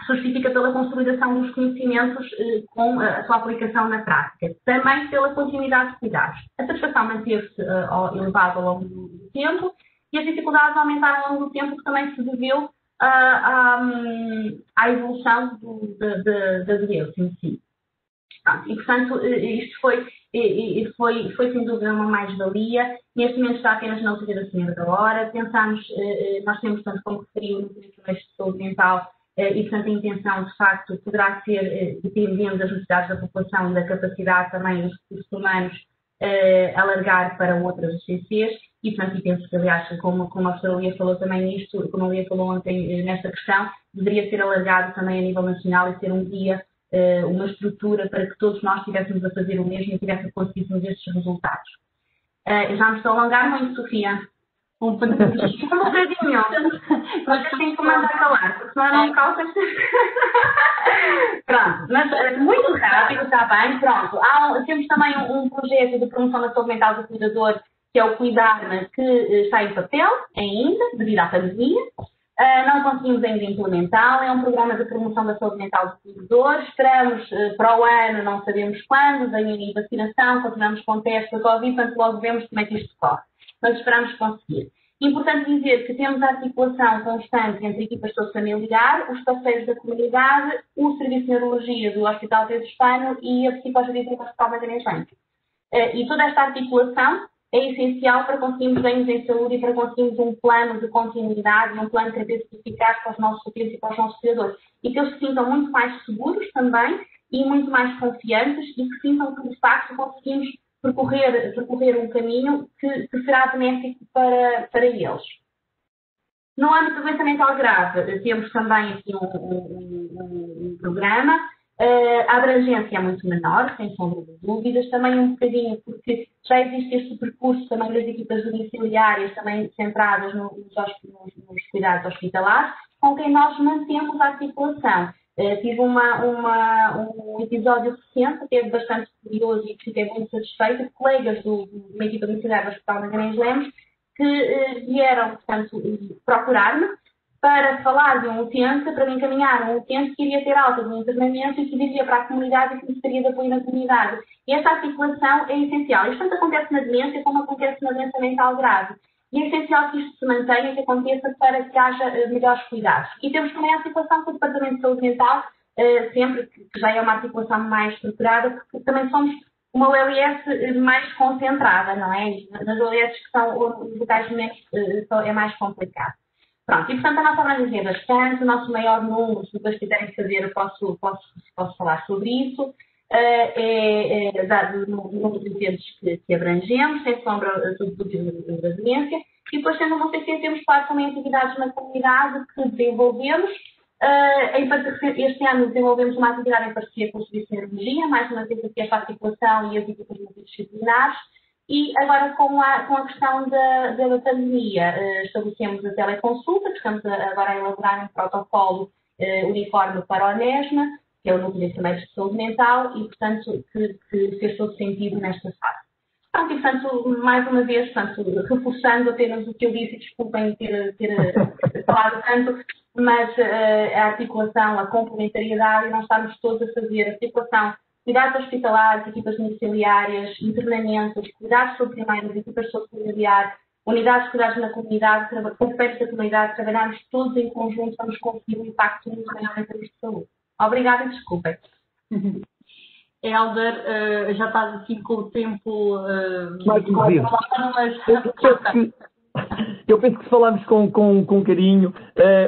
se justifica pela consolidação dos conhecimentos com a sua aplicação na prática, também pela continuidade de cuidados. A satisfação manteve-se elevada ao longo do tempo e as dificuldades aumentaram ao longo do tempo, que também se deveu à evolução da doença em si. E, portanto, isto foi sem dúvida uma mais-valia. Neste momento está apenas na utilização da senhora da hora. Nós temos, tanto como referiu, no Centro de Saúde Mental, e, portanto, a intenção, de facto, poderá ser, dependendo das necessidades da população e da capacidade também dos recursos humanos, alargar para outras CCs. E, portanto, e penso que, aliás, como a professora Lia falou também nisto, como a Lia falou ontem nesta questão, deveria ser alargado também a nível nacional e ser um guia, uma estrutura para que todos nós estivéssemos a fazer o mesmo e conseguíssemos estes resultados. Eu já me estou a alongar muito, Sofia. Um bocadinho. Vocês têm que mandar calar, porque senão não me calças. Pronto, mas muito rápido, está bem? Pronto. Temos também um projeto de promoção da saúde mental do cuidador, que é o Cuidar-me, que está em papel ainda, devido à pandemia. Não conseguimos ainda implementá-lo. É um programa de promoção da saúde mental do cuidador. Esperamos para o ano, não sabemos quando, vem a vacinação, continuamos com testes da Covid, portanto logo vemos como é que isto corre. Mas esperamos conseguir. Importante dizer que temos a articulação constante entre equipas de saúde familiar, os parceiros da comunidade, o Serviço de Neurologia do Hospital Pedro Espano e a Psicogeriatria do Hospital Magalhães Blanco. E toda esta articulação é essencial para conseguirmos ganhos em saúde e para conseguirmos um plano de continuidade, um plano terapêutico eficaz para os nossos pacientes e para os nossos cuidadores. E que eles se sintam muito mais seguros também e muito mais confiantes e que sintam que, de facto, conseguimos percorrer um caminho que será benéfico para eles. No âmbito da doença mental grave, temos também aqui um programa. A abrangência é muito menor, sem sombra de dúvidas, também um bocadinho porque já existe este percurso também das equipas domiciliárias, também centradas nos cuidados hospitalares, com quem nós mantemos a articulação. Tive um episódio recente, que é bastante curioso e que fiquei muito satisfeita, de colegas de uma equipa domiciliar do Hospital Magalhães Lemos, que vieram, portanto, procurar-me para falar de um utente, para me encaminhar um utente que iria ter alta de internamento e que viria para a comunidade e que necessitaria de apoio na comunidade. E esta articulação é essencial. Isto tanto acontece na demência como acontece na doença mental grave. E é essencial que isto se mantenha, que aconteça para que haja melhores cuidados. E temos também a articulação com o Departamento de Saúde Mental, sempre que já é uma articulação mais estruturada, porque também somos uma OLS mais concentrada, não é? Nas OLS que são os locais menos, é mais complicado. Pronto, e portanto a nossa abrangência é bastante, o nosso maior número, se vocês quiserem saber, eu posso falar sobre isso. Dado no número de utentes que abrangemos, sem sombra de dúvida da demência, e depois temos no CC, temos claro também atividades na comunidade que desenvolvemos. Este ano desenvolvemos uma atividade em parceria com o Serviço de Neurologia, mais uma vez aqui esta articulação e as equipas multidisciplinares, e agora com a questão da pandemia, estabelecemos a teleconsulta, que estamos agora a elaborar um protocolo uniforme para o NESMA, que é o Núcleo de Enfermeiros de Saúde Mental, e, portanto, que fez todo sentido nesta fase. Pronto, e, portanto, mais uma vez, portanto, reforçando apenas o que eu disse, desculpem ter falado tanto, mas a articulação, a complementariedade, e nós estamos todos a fazer a articulação, cuidados hospitalares, equipas domiciliárias, internamentos, cuidados sobre primários, equipas sobre familiar, unidades de cuidados na comunidade, parceiros da comunidade, trabalharmos todos em conjunto, vamos conseguir um impacto muito maior em termos de saúde. Obrigada e desculpem. Helder, já estás assim com o tempo mais reduzido. Eu penso que se falarmos com carinho,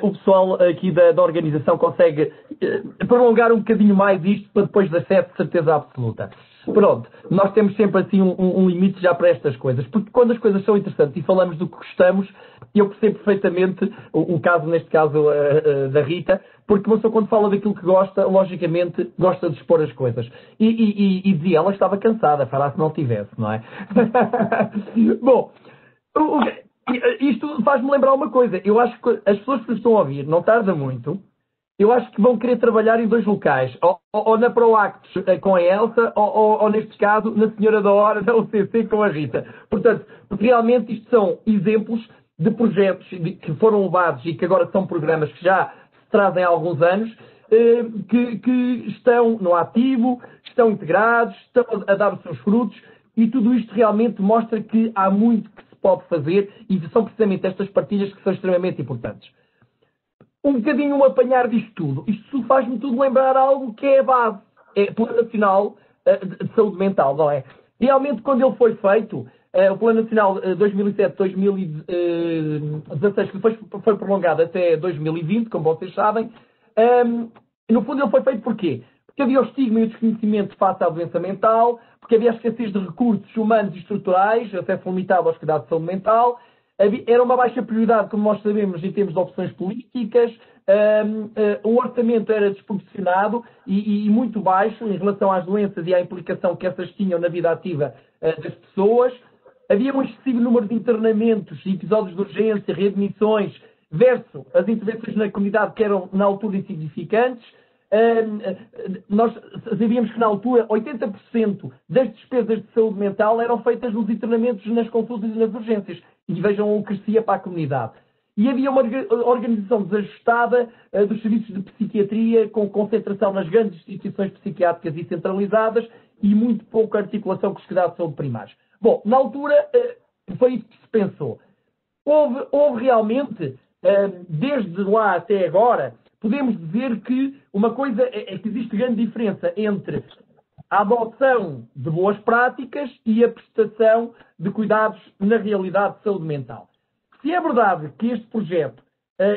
o pessoal aqui da organização consegue prolongar um bocadinho mais isto para depois das 7, de certeza absoluta. Pronto, nós temos sempre assim um limite já para estas coisas, porque quando as coisas são interessantes e falamos do que gostamos, eu percebo perfeitamente o caso, neste caso, da Rita, porque uma pessoa quando fala daquilo que gosta, logicamente, gosta de expor as coisas. E dizia, ela estava cansada, fará se não tivesse, não é? Bom, isto faz-me lembrar uma coisa. Eu acho que as pessoas que estão a ouvir, não tarda muito, eu acho que vão querer trabalhar em dois locais. Ou na Proactos com a Elsa, ou neste caso, na Senhora da Hora, da UCC com a Rita. Portanto, porque realmente isto são exemplos de projetos que foram levados e que agora são programas que já se trazem há alguns anos, que estão no ativo, estão integrados, estão a dar os seus frutos, e tudo isto realmente mostra que há muito que se pode fazer e são precisamente estas partilhas que são extremamente importantes. Um bocadinho um apanhar disto tudo. Isto faz-me tudo lembrar algo que é a base. É o Plano Nacional de Saúde Mental, não é? Realmente, quando ele foi feito, o Plano Nacional 2007-2016, que depois foi prolongado até 2020, como vocês sabem, no fundo ele foi feito porquê? Porque havia o estigma e o desconhecimento face à doença mental, porque havia a escassez de recursos humanos e estruturais, acesso limitado aos cuidados de saúde mental, era uma baixa prioridade, como nós sabemos, em termos de opções políticas, o orçamento era desproporcionado e muito baixo em relação às doenças e à implicação que essas tinham na vida ativa das pessoas. Havia um excessivo número de internamentos, episódios de urgência, readmissões, versus as intervenções na comunidade que eram, na altura, insignificantes. Nós sabíamos que, na altura, 80% das despesas de saúde mental eram feitas nos internamentos, nas consultas e nas urgências. E vejam o que crescia para a comunidade. E havia uma organização desajustada dos serviços de psiquiatria, com concentração nas grandes instituições psiquiátricas e centralizadas e muito pouca articulação com os cuidados de saúde primários. Bom, na altura, foi isso que se pensou. Houve realmente, desde lá até agora, podemos dizer que uma coisa é que existe grande diferença entre a adoção de boas práticas e a prestação de cuidados na realidade de saúde mental. Se é verdade que este projeto,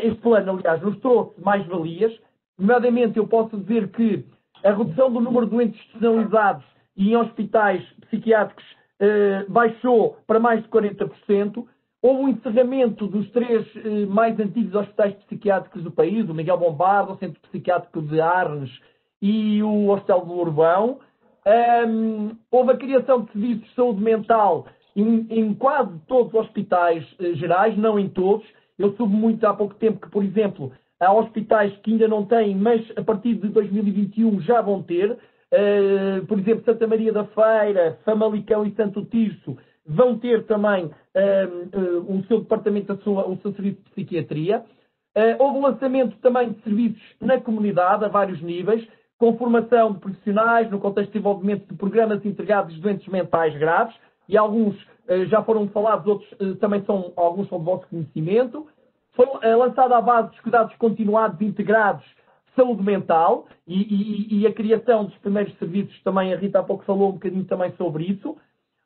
este plano, aliás, nos trouxe mais-valias, nomeadamente eu posso dizer que a redução do número de doentes institucionalizados e em hospitais psiquiátricos baixou para mais de 40%, houve um encerramento dos 3 mais antigos hospitais psiquiátricos do país, o Miguel Bombardo, o Centro Psiquiátrico de Arnes e o Hostel do Urbão. Houve a criação de serviços de saúde mental em quase todos os hospitais gerais, não em todos. Eu soube muito há pouco tempo que, por exemplo, há hospitais que ainda não têm, mas a partir de 2021 já vão ter. Por exemplo, Santa Maria da Feira, Famalicão e Santo Tirso vão ter também o seu departamento, o seu serviço de psiquiatria. Houve o lançamento também de serviços na comunidade, a vários níveis, com formação de profissionais, no contexto de desenvolvimento de programas integrados de doentes mentais graves, e alguns já foram falados, outros também alguns são de vosso conhecimento. Foi lançada a base dos cuidados continuados integrados de saúde mental e a criação dos primeiros serviços, também a Rita há pouco falou um bocadinho também sobre isso.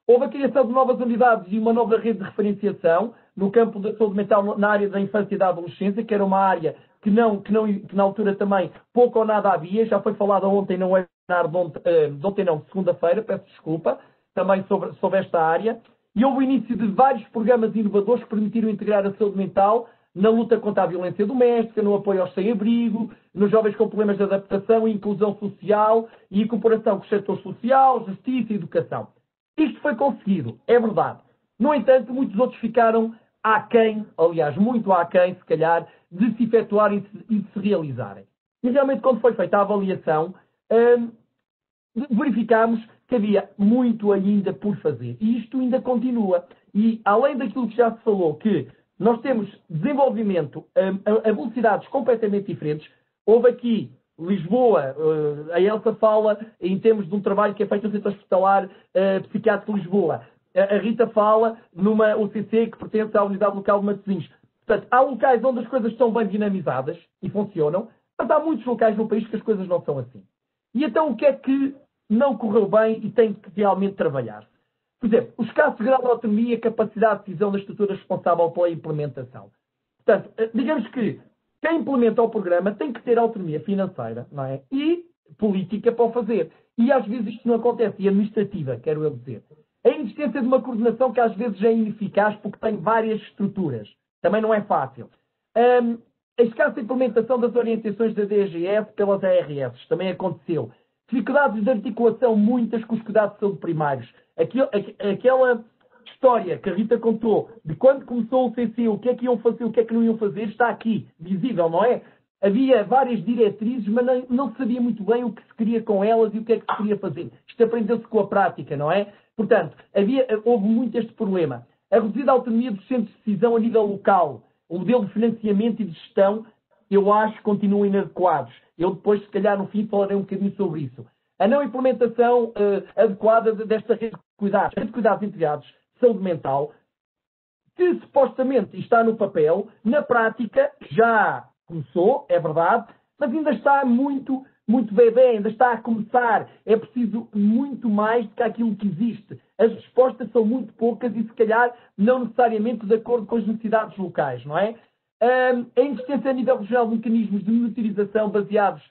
Houve a criação de novas unidades e uma nova rede de referenciação no campo da saúde mental na área da infância e da adolescência, que era uma área que na altura também pouco ou nada havia. Já foi falado ontem, não é ontem não, segunda-feira, peço desculpa, também sobre esta área. E houve o início de vários programas inovadores que permitiram integrar a saúde mental na luta contra a violência doméstica, no apoio aos sem-abrigo, nos jovens com problemas de adaptação e inclusão social e cooperação com o setor social, justiça e educação. Isto foi conseguido, é verdade. No entanto, muitos outros ficaram aquém, aliás, muito aquém, se calhar, de se efetuarem e de se realizarem. E realmente, quando foi feita a avaliação, verificámos que havia muito ainda por fazer. E isto ainda continua. E, além daquilo que já se falou, que nós temos desenvolvimento a velocidades completamente diferentes, houve aqui Lisboa, a Elsa fala em termos de um trabalho que é feito no Centro Hospitalar Psiquiátrico de Lisboa. A Rita fala numa UCC que pertence à Unidade Local de Matosinhos. Portanto, há locais onde as coisas estão bem dinamizadas e funcionam, mas há muitos locais no país que as coisas não são assim. E então o que é que não correu bem e tem que realmente trabalhar? Por exemplo, o escasso grau de autonomia e capacidade de decisão da estrutura responsável pela implementação. Portanto, digamos que quem implementa o programa tem que ter autonomia financeira, não é? E política para o fazer. E às vezes isto não acontece, e administrativa, quero eu dizer. A inexistência de uma coordenação que às vezes é ineficaz porque tem várias estruturas. Também não é fácil. A escassa implementação das orientações da DGS pelas ARS também aconteceu. Dificuldades de articulação muitas com os cuidados de saúde primários. Aquela história que a Rita contou de quando começou o CC, o que é que iam fazer, o que é que não iam fazer, está aqui, visível, não é? Havia várias diretrizes, mas não se sabia muito bem o que se queria com elas e o que é que se queria fazer. Isto aprendeu-se com a prática, não é? Portanto, houve muito este problema. A reduzida autonomia dos centros de decisão a nível local, o modelo de financiamento e de gestão, eu acho que continuam inadequados. Eu depois, se calhar, no fim, falarei um bocadinho sobre isso. A não implementação adequada desta rede de cuidados integrados de saúde mental, que supostamente está no papel, na prática já começou, é verdade, mas ainda está muito bebê, ainda está a começar. É preciso muito mais do que aquilo que existe. As respostas são muito poucas e, se calhar, não necessariamente de acordo com as necessidades locais, não é? A existência a nível regional de mecanismos de monitorização baseados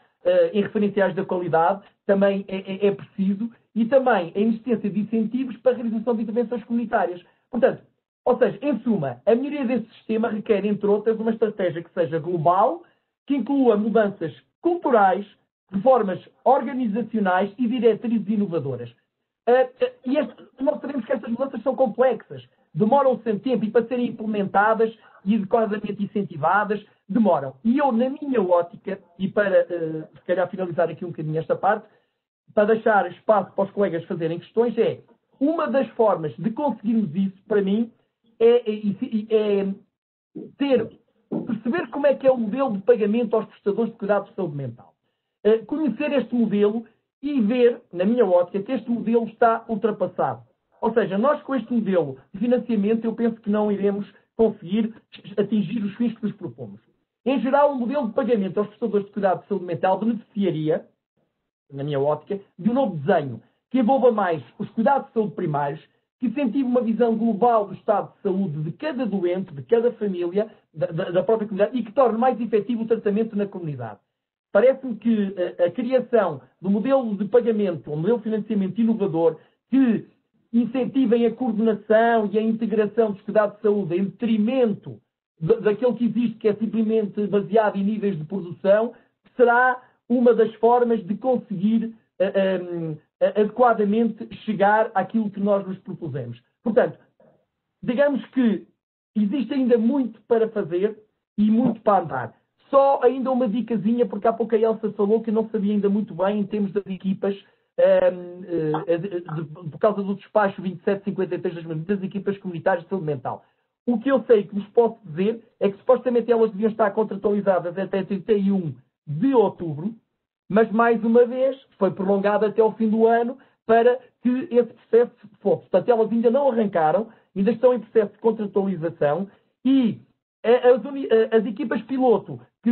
em referenciais da qualidade também é preciso, e também a existência de incentivos para a realização de intervenções comunitárias. Portanto, ou seja, em suma, a melhoria desse sistema requer, entre outras, uma estratégia que seja global, que inclua mudanças culturais, reformas organizacionais e diretrizes inovadoras. Nós sabemos que estas mudanças são complexas, demoram-se tempo e para serem implementadas e adequadamente incentivadas, demoram. E eu, na minha ótica, e para, se calhar, finalizar aqui um bocadinho esta parte, para deixar espaço para os colegas fazerem questões, uma das formas de conseguirmos isso, para mim, é perceber como é que é o modelo de pagamento aos prestadores de cuidados de saúde mental. Conhecer este modelo e ver, na minha ótica, que este modelo está ultrapassado. Ou seja, nós com este modelo de financiamento, eu penso que não iremos conseguir atingir os fins que nos propomos. Em geral, o modelo de pagamento aos prestadores de cuidados de saúde mental beneficiaria, na minha ótica, de um novo desenho que envolva mais os cuidados de saúde primários, que incentive uma visão global do estado de saúde de cada doente, de cada família, da própria comunidade, e que torne mais efetivo o tratamento na comunidade. Parece-me que a criação do modelo de pagamento, um modelo de financiamento inovador, que incentivem a coordenação e a integração dos cuidados de saúde em detrimento daquele que existe, que é simplesmente baseado em níveis de produção, será uma das formas de conseguir adequadamente chegar àquilo que nós nos propusemos. Portanto, digamos que existe ainda muito para fazer e muito para andar. Só ainda uma dicasinha, porque há pouco a Elsa falou que eu não sabia ainda muito bem em termos das equipas, por causa do despacho 2753 das equipas comunitárias de saúde mental. O que eu sei que vos posso dizer é que supostamente elas deviam estar contratualizadas até 31 de outubro, mas mais uma vez foi prolongado até ao fim do ano para que esse processo fosse. Portanto, elas ainda não arrancaram, ainda estão em processo de contratualização e as equipas piloto que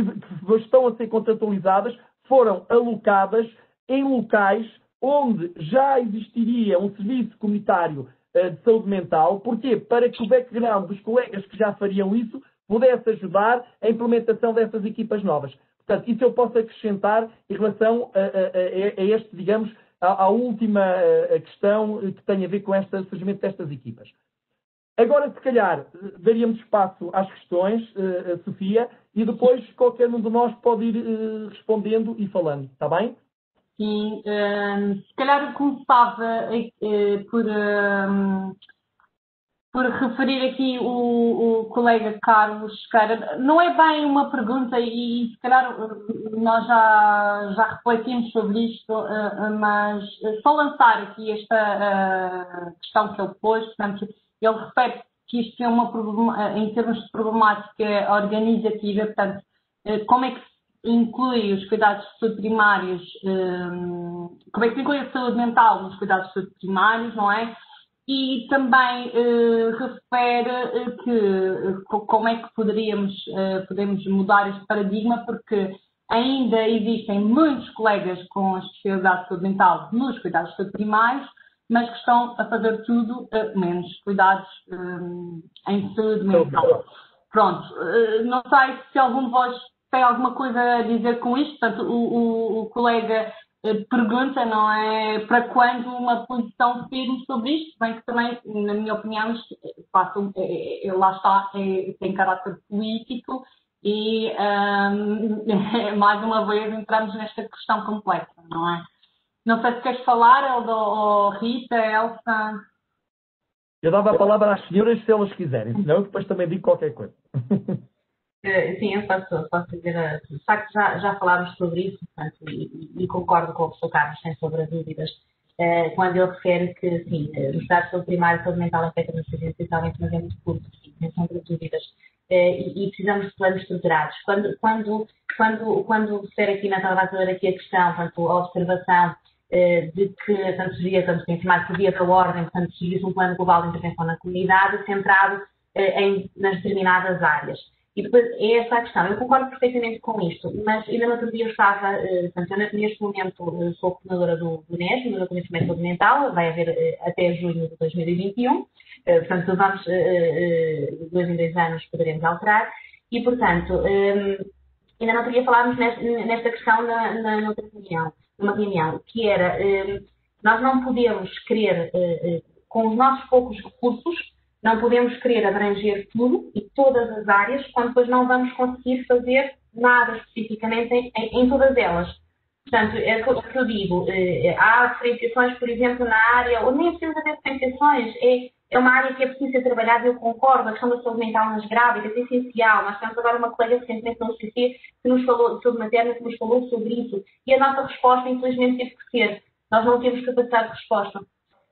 estão a ser contratualizadas foram alocadas em locais onde já existiria um serviço comunitário de saúde mental. Porquê? Para que o background dos colegas que já fariam isso pudesse ajudar a implementação dessas equipas novas. Portanto, isso eu posso acrescentar em relação a este, digamos, à última questão que tem a ver com o surgimento destas equipas. Agora, se calhar, daríamos espaço às questões, Sofia, e depois qualquer um de nós pode ir respondendo e falando, está bem? Sim, se calhar eu começava por referir aqui o colega Carlos Queira. Não é bem uma pergunta e se calhar nós já refletimos sobre isto, mas só lançar aqui esta questão que ele pôs. Portanto, ele refere que isto é em termos de problemática organizativa, portanto, como é que se inclui os cuidados de saúde primários, como é que se inclui a saúde mental nos cuidados de saúde primários, não é? E também refere que como é que podemos mudar este paradigma, porque ainda existem muitos colegas com especialidade de saúde mental nos cuidados de saúde primários, mas que estão a fazer tudo menos cuidados em saúde mental. Pronto, não sei se algum de vós tem alguma coisa a dizer com isto. Portanto, o colega pergunta, não é, para quando uma posição firme sobre isto, bem que também, na minha opinião, lá está, tem caráter político e, mais uma vez, entramos nesta questão complexa, não é? Não sei se queres falar, ou Rita, Elsa. Eu dava a palavra às senhoras se elas quiserem, senão eu depois também digo qualquer coisa. Sim, eu posso dizer, de facto já falámos sobre isso, portanto, e concordo com o professor Carlos, sem sombra de dúvidas, quando ele refere que, sim, os dados de saúde primária e saúde mental afetam nos pacientes, principalmente, mas é muito curto, sim, sem sombra de dúvidas, e precisamos de planos estruturados. Quando refere aqui, estava a fazer aqui a questão, portanto, a observação de que, tanto seria, tanto que informático seria da ordem, portanto, seguisse um plano global de intervenção na comunidade, centrado nas determinadas áreas. E depois é esta a questão. Eu concordo perfeitamente com isto, mas ainda no outro dia eu estava, portanto, eu neste momento sou coordenadora do NES, do Conhecimento de Saúde Mental, vai haver até junho de 2021, portanto, vamos, 2 em 2 anos poderemos alterar, e portanto, ainda não teria falarmos nesta questão numa reunião, que era, nós não podemos querer, com os nossos poucos recursos, não podemos querer abranger tudo e todas as áreas, quando depois não vamos conseguir fazer nada especificamente em todas elas. Portanto, é o que eu digo, há diferenciações, por exemplo, na área, ou nem precisamos haver diferenciações, é uma área que é preciso ser trabalhada, eu concordo, a questão da saúde mental nas grávidas é essencial. Nós temos agora uma colega recentemente no UCC que nos falou de saúde materna, que nos falou sobre isso, e a nossa resposta, infelizmente, teve que ser, nós não temos capacidade de resposta.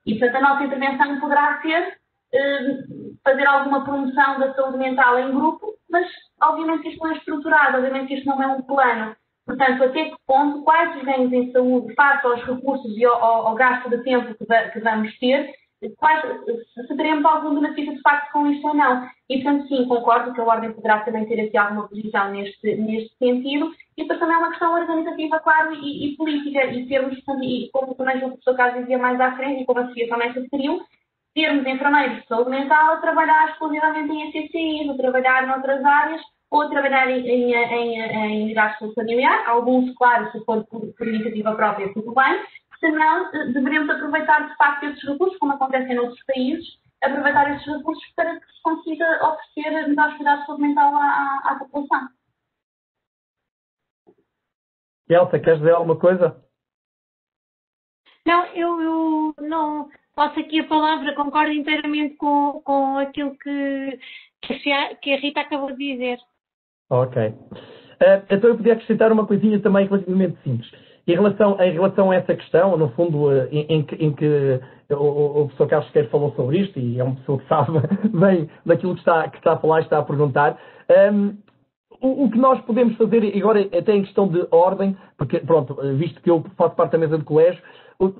E, portanto, a nossa intervenção poderá ser fazer alguma promoção da saúde mental em grupo, mas, obviamente, isto não é estruturado, obviamente, isto não é um plano. Portanto, até que ponto, quais os ganhos em saúde, face aos recursos e ao gasto de tempo que vamos ter, se teremos algum benefício de facto com isto ou não. E, portanto, sim, concordo que a Ordem poderá também ter aqui alguma posição neste sentido. E depois também é uma questão organizativa, claro, e política. E termos, portanto, e como também o professor Carlos dizia mais à frente, e como a Sofia também referiu, termos enfermeiros de saúde mental a trabalhar exclusivamente em ECCIs, a trabalhar noutras áreas, ou a trabalhar em unidades de saúde familiar. Alguns, claro, se for por iniciativa própria, tudo bem. Senão, deveríamos aproveitar, de facto, esses recursos, como acontece em outros países, aproveitar esses recursos para que se consiga oferecer melhores cuidados de saúde mental à população. Elsa, queres dizer alguma coisa? Não, eu não passo aqui a palavra, concordo inteiramente com aquilo que a Rita acabou de dizer. Ok. Então eu podia acrescentar uma coisinha também relativamente simples. Em relação a essa questão, no fundo, em que o professor Carlos Sequeira falou sobre isto, e é uma pessoa que sabe bem daquilo que está a falar e está a perguntar, o que nós podemos fazer, e agora até em questão de ordem, porque, pronto, visto que eu faço parte da mesa de colégio,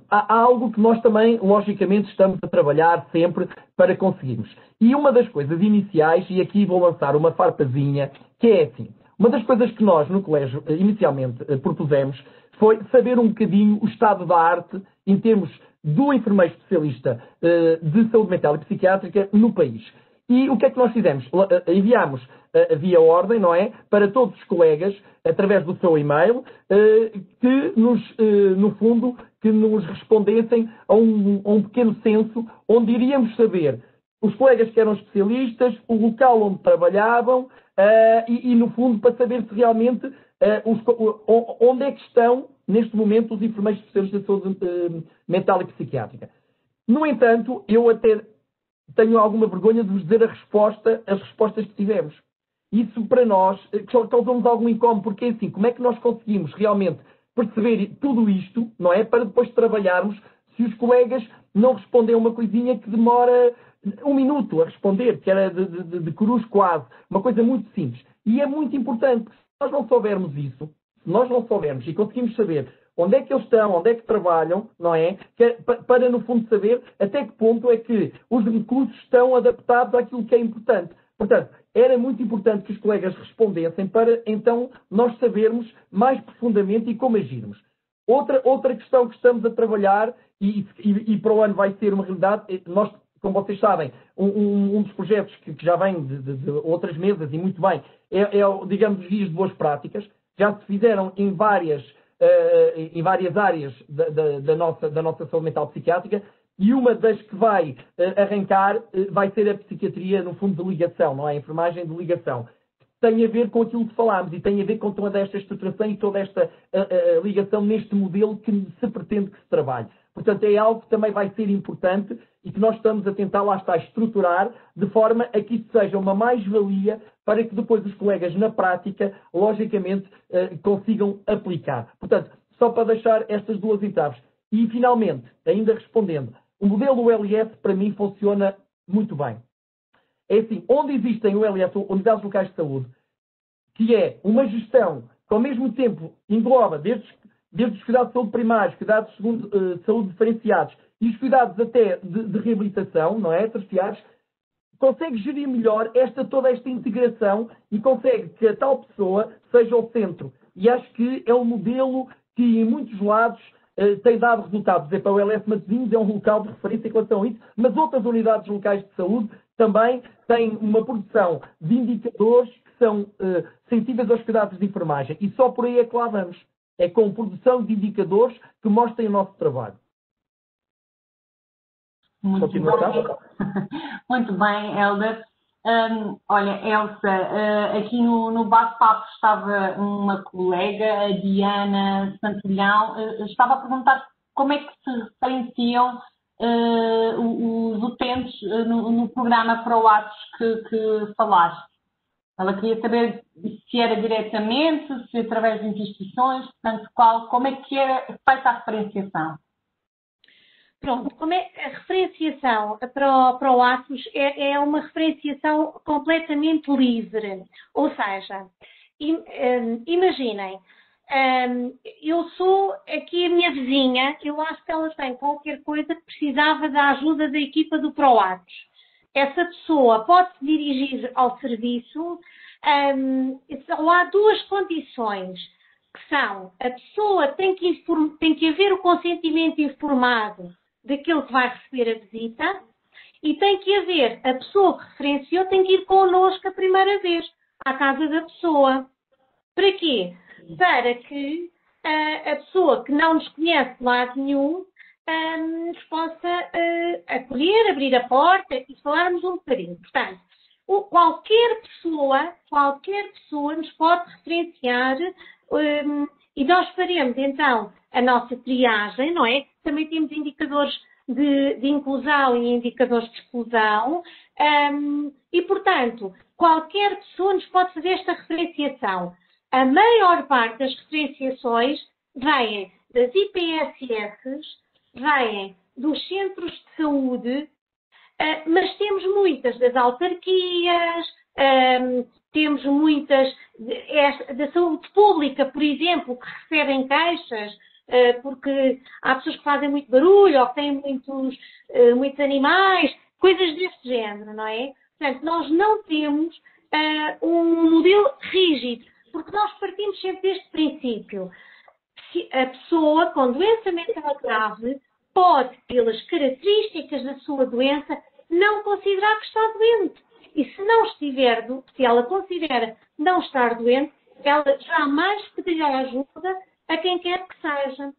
há algo que nós também, logicamente, estamos a trabalhar sempre para conseguirmos. E uma das coisas iniciais, e aqui vou lançar uma farpazinha, que é assim, uma das coisas que nós no colégio inicialmente propusemos foi saber um bocadinho o estado da arte em termos do enfermeiro especialista de saúde mental e psiquiátrica no país. E o que é que nós fizemos? Enviámos via ordem, não é? Para todos os colegas, através do seu e-mail, que no fundo, que nos respondessem a um pequeno censo, onde iríamos saber os colegas que eram especialistas, o local onde trabalhavam, e no fundo, para saber se realmente onde é que estão, neste momento, os enfermeiros especialistas de saúde mental e psiquiátrica. No entanto, eu até tenho alguma vergonha de vos dizer as respostas que tivemos. Isso, para nós, causou-nos algum incómodo, porque assim, como é que nós conseguimos realmente perceber tudo isto, não é? Para depois trabalharmos, se os colegas não respondem a uma coisinha que demora 1 minuto a responder, que era de cruz quase, uma coisa muito simples. E é muito importante, se nós não soubermos isso, se nós não soubermos e conseguimos saber onde é que eles estão, onde é que trabalham, não é? Para, no fundo, saber até que ponto é que os recursos estão adaptados àquilo que é importante. Portanto, era muito importante que os colegas respondessem para, então, nós sabermos mais profundamente e como agirmos. Outra questão que estamos a trabalhar, e para o ano vai ser uma realidade, nós, como vocês sabem, um dos projetos que já vem de outras mesas, e muito bem, digamos, os guias de boas práticas. Já se fizeram em várias áreas da nossa saúde mental psiquiátrica, e uma das que vai arrancar vai ser a psiquiatria, no fundo, de ligação, não é? A enfermagem de ligação. Tem a ver com aquilo que falámos e tem a ver com toda esta estruturação e toda esta ligação neste modelo que se pretende que se trabalhe. Portanto, é algo que também vai ser importante e que nós estamos a tentar, lá está, estruturar de forma a que isto seja uma mais-valia para que depois os colegas, na prática, logicamente, consigam aplicar. Portanto, só para deixar estas duas entraves. E, finalmente, ainda respondendo, o modelo ULS, para mim, funciona muito bem. É assim, onde existem ULS, Unidades Locais de Saúde, que é uma gestão que, ao mesmo tempo, engloba desde os cuidados de saúde primários, cuidados de saúde diferenciados e os cuidados até de reabilitação, não é? Terciários, consegue gerir melhor toda esta integração e consegue que a tal pessoa seja o centro. E acho que é um modelo que, em muitos lados, tem dado resultados. Para o LS Matosinhos é um local de referência em relação a isso, mas outras unidades locais de saúde também têm uma produção de indicadores que são sensíveis aos cuidados de enfermagem. E só por aí é que lá vamos. É com produção de indicadores que mostrem o nosso trabalho. Muito bem, Helder. Olha, Elsa, aqui no bate-papo estava uma colega, a Diana Santolhão, estava a perguntar como é que se referenciam os utentes no programa ProAtos que falaste. Ela queria saber se era diretamente, se através de instituições, portanto, como é que era feita a referenciação? Pronto, como é a referenciação para o Atos é uma referenciação completamente livre. Ou seja, imaginem, eu sou aqui a minha vizinha, eu acho que ela tem qualquer coisa que precisava da ajuda da equipa do ProAtos. Essa pessoa pode se dirigir ao serviço, só há duas condições, que são, a pessoa tem que haver o consentimento informado daquele que vai receber a visita e tem que haver, a pessoa que referenciou tem que ir connosco a primeira vez à casa da pessoa. Para quê? Para que a pessoa que não nos conhece de lado nenhum nos possa acolher, abrir a porta e falarmos um bocadinho. Portanto, qualquer pessoa nos pode referenciar e nós faremos então a nossa triagem, não é? Também temos indicadores de inclusão e indicadores de exclusão e, portanto, qualquer pessoa nos pode fazer esta referenciação. A maior parte das referenciações vêm das IPSS, vêm dos centros de saúde, mas temos muitas das autarquias, temos muitas da saúde pública, por exemplo, que recebem queixas, porque há pessoas que fazem muito barulho ou que têm muitos animais, coisas deste género, não é? Portanto, nós não temos um modelo rígido, porque nós partimos sempre deste princípio. A pessoa com doença mental grave pode, pelas características da sua doença, não considerar que está doente. E se ela considera não estar doente, ela jamais pedirá ajuda a quem quer que seja.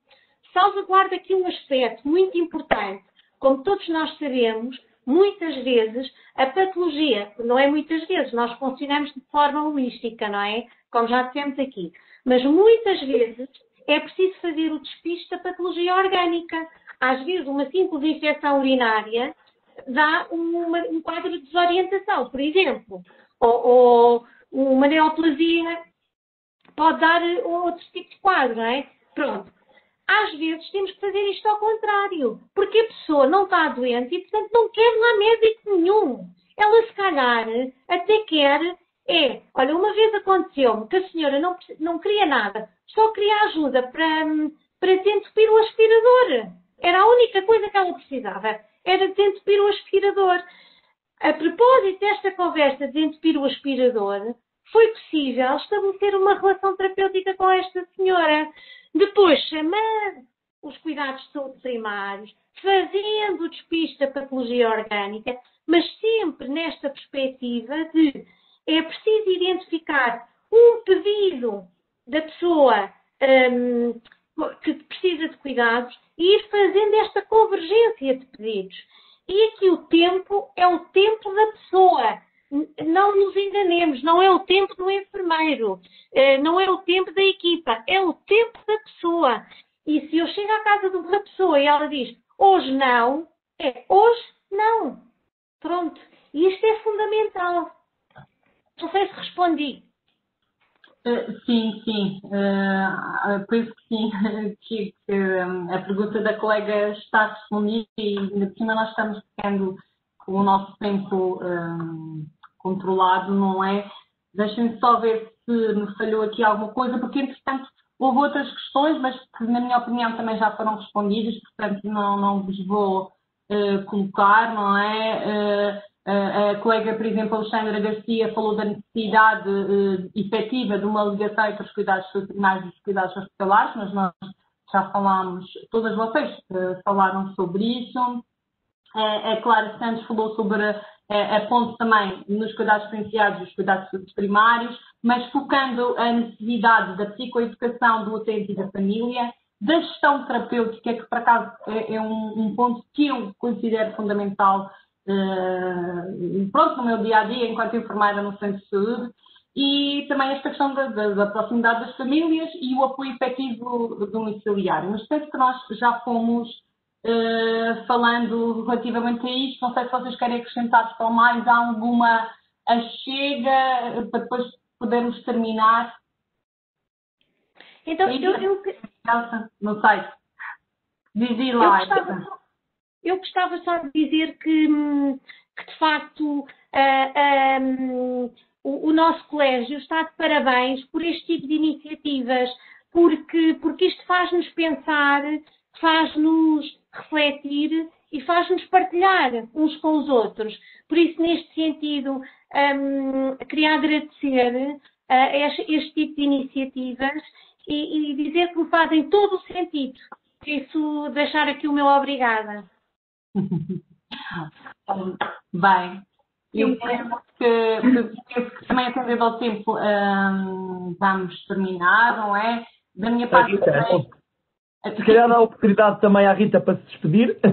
Salvaguarda aqui um aspecto muito importante. Como todos nós sabemos, muitas vezes a patologia, não é muitas vezes, nós funcionamos de forma holística, não é? Como já dissemos aqui. Mas muitas vezes é preciso fazer o despiste da patologia orgânica. Às vezes uma simples infecção urinária dá um quadro de desorientação, por exemplo. Ou uma neoplasia pode dar outro tipo de quadro, não é? Pronto. Às vezes temos que fazer isto ao contrário, porque a pessoa não está doente e, portanto, não quer lá médico nenhum. Ela, se calhar, até quer olha, uma vez aconteceu-me que a senhora não queria nada, só queria ajuda para desentupir o aspirador. Era a única coisa que ela precisava, era desentupir o aspirador. A propósito desta conversa de desentupir o aspirador, foi possível estabelecer uma relação terapêutica com esta senhora. Depois, chamando os cuidados de saúde primários, fazendo o despiste da patologia orgânica, mas sempre nesta perspectiva de é preciso identificar um pedido da pessoa que precisa de cuidados e ir fazendo esta convergência de pedidos. E aqui o tempo é o tempo da pessoa. Não nos enganemos, não é o tempo do enfermeiro, não é o tempo da equipa, é o tempo da pessoa. E se eu chego à casa de uma pessoa e ela diz hoje não, é hoje não. Pronto. E isto é fundamental. Não sei se respondi. Sim. Penso que sim, que a pergunta da colega está respondida e, ainda por cima, nós estamos ficando com o nosso tempo controlado, não é? Deixem-me só ver se me falhou aqui alguma coisa, porque, entretanto, houve outras questões, mas que, na minha opinião, também já foram respondidas, portanto, não vos vou colocar, não é? A colega, por exemplo, Alexandra Garcia, falou da necessidade efetiva de uma ligação entre os cuidados veterinários e os cuidados hospitalares, mas nós já falámos, todas vocês falaram sobre isso. A Clara Santos falou sobre a ponte também nos cuidados diferenciados e os cuidados primários, mas focando a necessidade da psicoeducação do utente e da família, da gestão terapêutica, que por acaso é um ponto que eu considero fundamental pronto, no meu dia-a-dia enquanto enfermeira no centro de saúde, e também esta questão da proximidade das famílias e o apoio efetivo domiciliário. Mas penso que nós já fomos falando relativamente a isto. Não sei se vocês querem acrescentar só mais alguma achega para depois podermos terminar. Então, não sei. Dizia lá. Eu gostava só de dizer que de facto, o nosso colégio está de parabéns por este tipo de iniciativas, porque isto faz-nos pensar, faz-nos refletir e faz-nos partilhar uns com os outros. Por isso, neste sentido, queria agradecer este tipo de iniciativas e dizer que me fazem todo o sentido. Por isso, deixar aqui o meu obrigada. Bem, eu penso que também atendendo ao tempo vamos terminar, não é? Da minha parte se calhar dá a oportunidade também à Rita para se despedir. A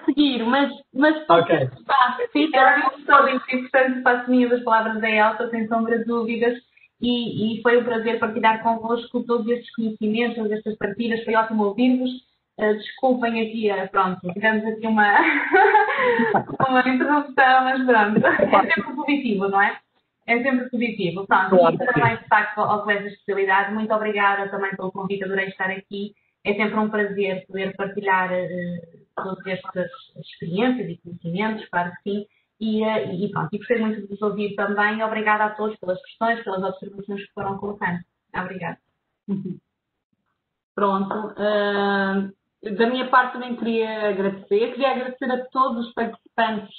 seguir, mas ok. Era muito importante, faço minhas as palavras da Elsa, sem sombra de dúvidas, e foi um prazer partilhar convosco todos estes conhecimentos, todas estas partilhas, foi ótimo ouvir-vos. Desculpem aqui, pronto, tivemos aqui uma interrupção, mas pronto, é sempre positivo, não é? É sempre positivo. Pronto, claro, e parabéns de facto ao Colégio de Especialidade. Muito obrigada também pelo convite, adorei estar aqui. É sempre um prazer poder partilhar todas estas experiências e conhecimentos, claro que sim. E pronto, e gostei muito de vos ouvir também. Obrigada a todos pelas questões, pelas observações que foram colocando. Obrigada. Pronto. Da minha parte também queria agradecer a todos os participantes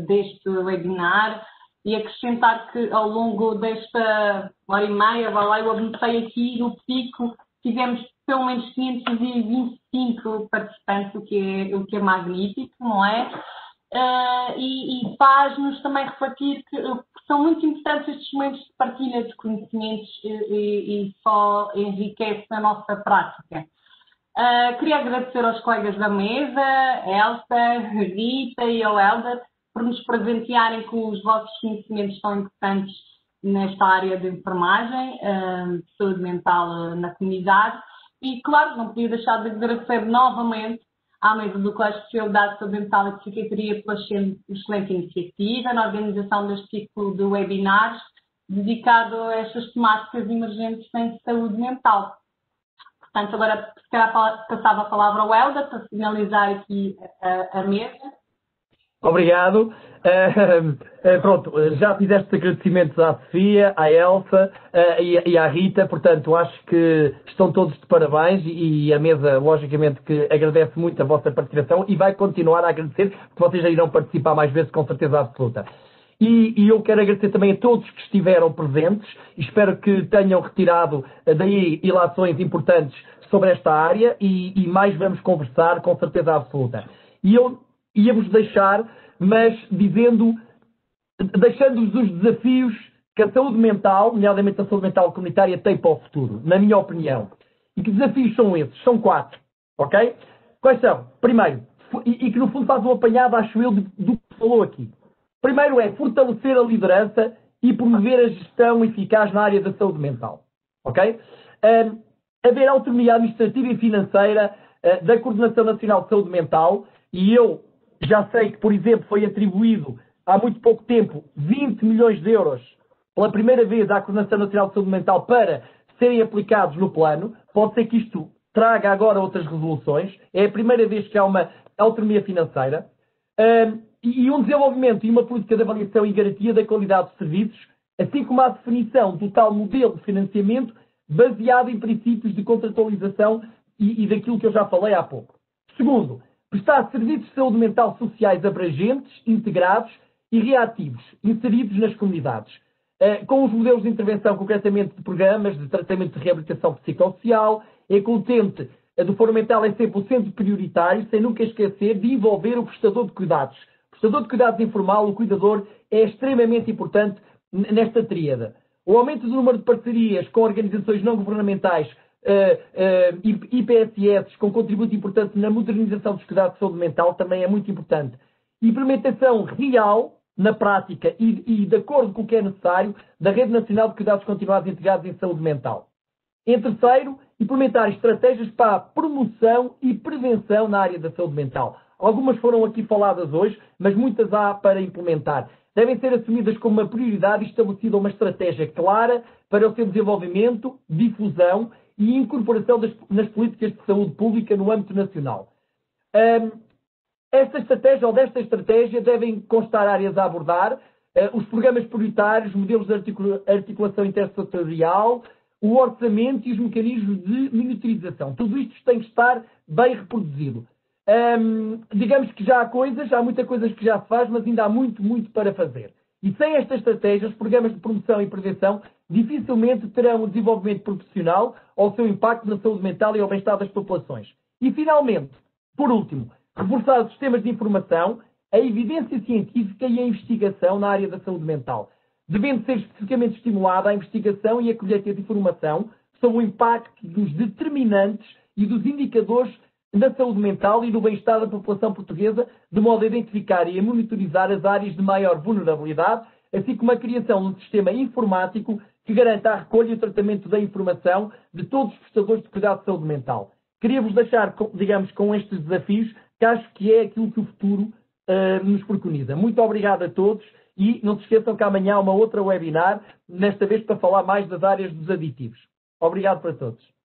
deste webinar e acrescentar que ao longo desta hora e meia, eu anotei aqui no pico, tivemos pelo menos 525 participantes, o que é magnífico, não é? E faz-nos também refletir que são muito importantes estes momentos de partilha de conhecimentos e só enriquece a nossa prática. Queria agradecer aos colegas da mesa, Elsa, Rita e ao Helder, por nos presentearem com os vossos conhecimentos tão importantes nesta área de enfermagem, de saúde mental na comunidade. E, claro, não podia deixar de agradecer novamente à mesa do Colégio de Especialidade de Saúde Mental e Psiquiatria pela excelente iniciativa na organização deste tipo de webinars dedicado a estas temáticas emergentes em saúde mental. Portanto, agora se calhar passava a palavra ao Helder para finalizar aqui a mesa. Obrigado. Pronto, já fizeste agradecimentos à Sofia, à Elsa e à Rita, portanto, acho que estão todos de parabéns e a mesa, logicamente, que agradece muito a vossa participação e vai continuar a agradecer, porque vocês já irão participar mais vezes, com certeza absoluta. E eu quero agradecer também a todos que estiveram presentes, espero que tenham retirado daí ilações importantes sobre esta área e mais vamos conversar, com certeza absoluta. E eu ia-vos deixar, mas deixando-vos os desafios que a saúde mental, nomeadamente a saúde mental comunitária, tem para o futuro, na minha opinião. E que desafios são esses? São 4, ok? Quais são? Primeiro, e que no fundo faz um apanhado, acho eu, do que falou aqui. Primeiro é fortalecer a liderança e promover a gestão eficaz na área da saúde mental, ok? Haver autonomia administrativa e financeira da Coordenação Nacional de Saúde Mental, e eu já sei que, por exemplo, foi atribuído há muito pouco tempo 20 milhões de euros pela primeira vez à Coordenação Nacional de Saúde Mental para serem aplicados no plano. Pode ser que isto traga agora outras resoluções. É a primeira vez que há uma autonomia financeira. E um desenvolvimento e uma política de avaliação e garantia da qualidade de serviços, assim como a definição do tal modelo de financiamento baseado em princípios de contratualização e daquilo que eu já falei há pouco. Segundo, prestar serviços de saúde mental sociais abrangentes, integrados e reativos, inseridos nas comunidades, com os modelos de intervenção, concretamente de programas de tratamento de reabilitação psicossocial. É que o utente do Foro Mental é sempre o centro prioritário, sem nunca esquecer de envolver o prestador de cuidados. O prestador de cuidados informal, o cuidador, é extremamente importante nesta tríada. O aumento do número de parcerias com organizações não governamentais, IPSS, com contributo importante na modernização dos cuidados de saúde mental, também é muito importante. implementação real, na prática e de acordo com o que é necessário, da Rede Nacional de Cuidados Continuados Integrados em Saúde Mental. Em terceiro, implementar estratégias para a promoção e prevenção na área da saúde mental. Algumas foram aqui faladas hoje, mas muitas há para implementar. Devem ser assumidas como uma prioridade e estabelecida uma estratégia clara para o seu desenvolvimento, difusão e incorporação nas políticas de saúde pública no âmbito nacional. Desta estratégia devem constar áreas a abordar, os programas prioritários, modelos de articulação intersetorial, o orçamento e os mecanismos de monitorização. Tudo isto tem que estar bem reproduzido. Digamos que já há muitas coisas que já se faz, mas ainda há muito, muito para fazer. E sem esta estratégia, os programas de promoção e prevenção dificilmente terão o desenvolvimento profissional ou o seu impacto na saúde mental e ao bem-estar das populações. E, finalmente, por último, reforçar os sistemas de informação, a evidência científica e a investigação na área da saúde mental, devendo ser especificamente estimulada a investigação e a colheita de informação sobre o impacto dos determinantes e dos indicadores na saúde mental e no bem-estar da população portuguesa, de modo a identificar e a monitorizar as áreas de maior vulnerabilidade, assim como a criação de um sistema informático que garanta a recolha e o tratamento da informação de todos os prestadores de cuidado de saúde mental. Queria-vos deixar, digamos, com estes desafios, que acho que é aquilo que o futuro nos preconiza. Muito obrigado a todos e não se esqueçam que amanhã há uma outra webinar, nesta vez para falar mais das áreas dos aditivos. Obrigado para todos.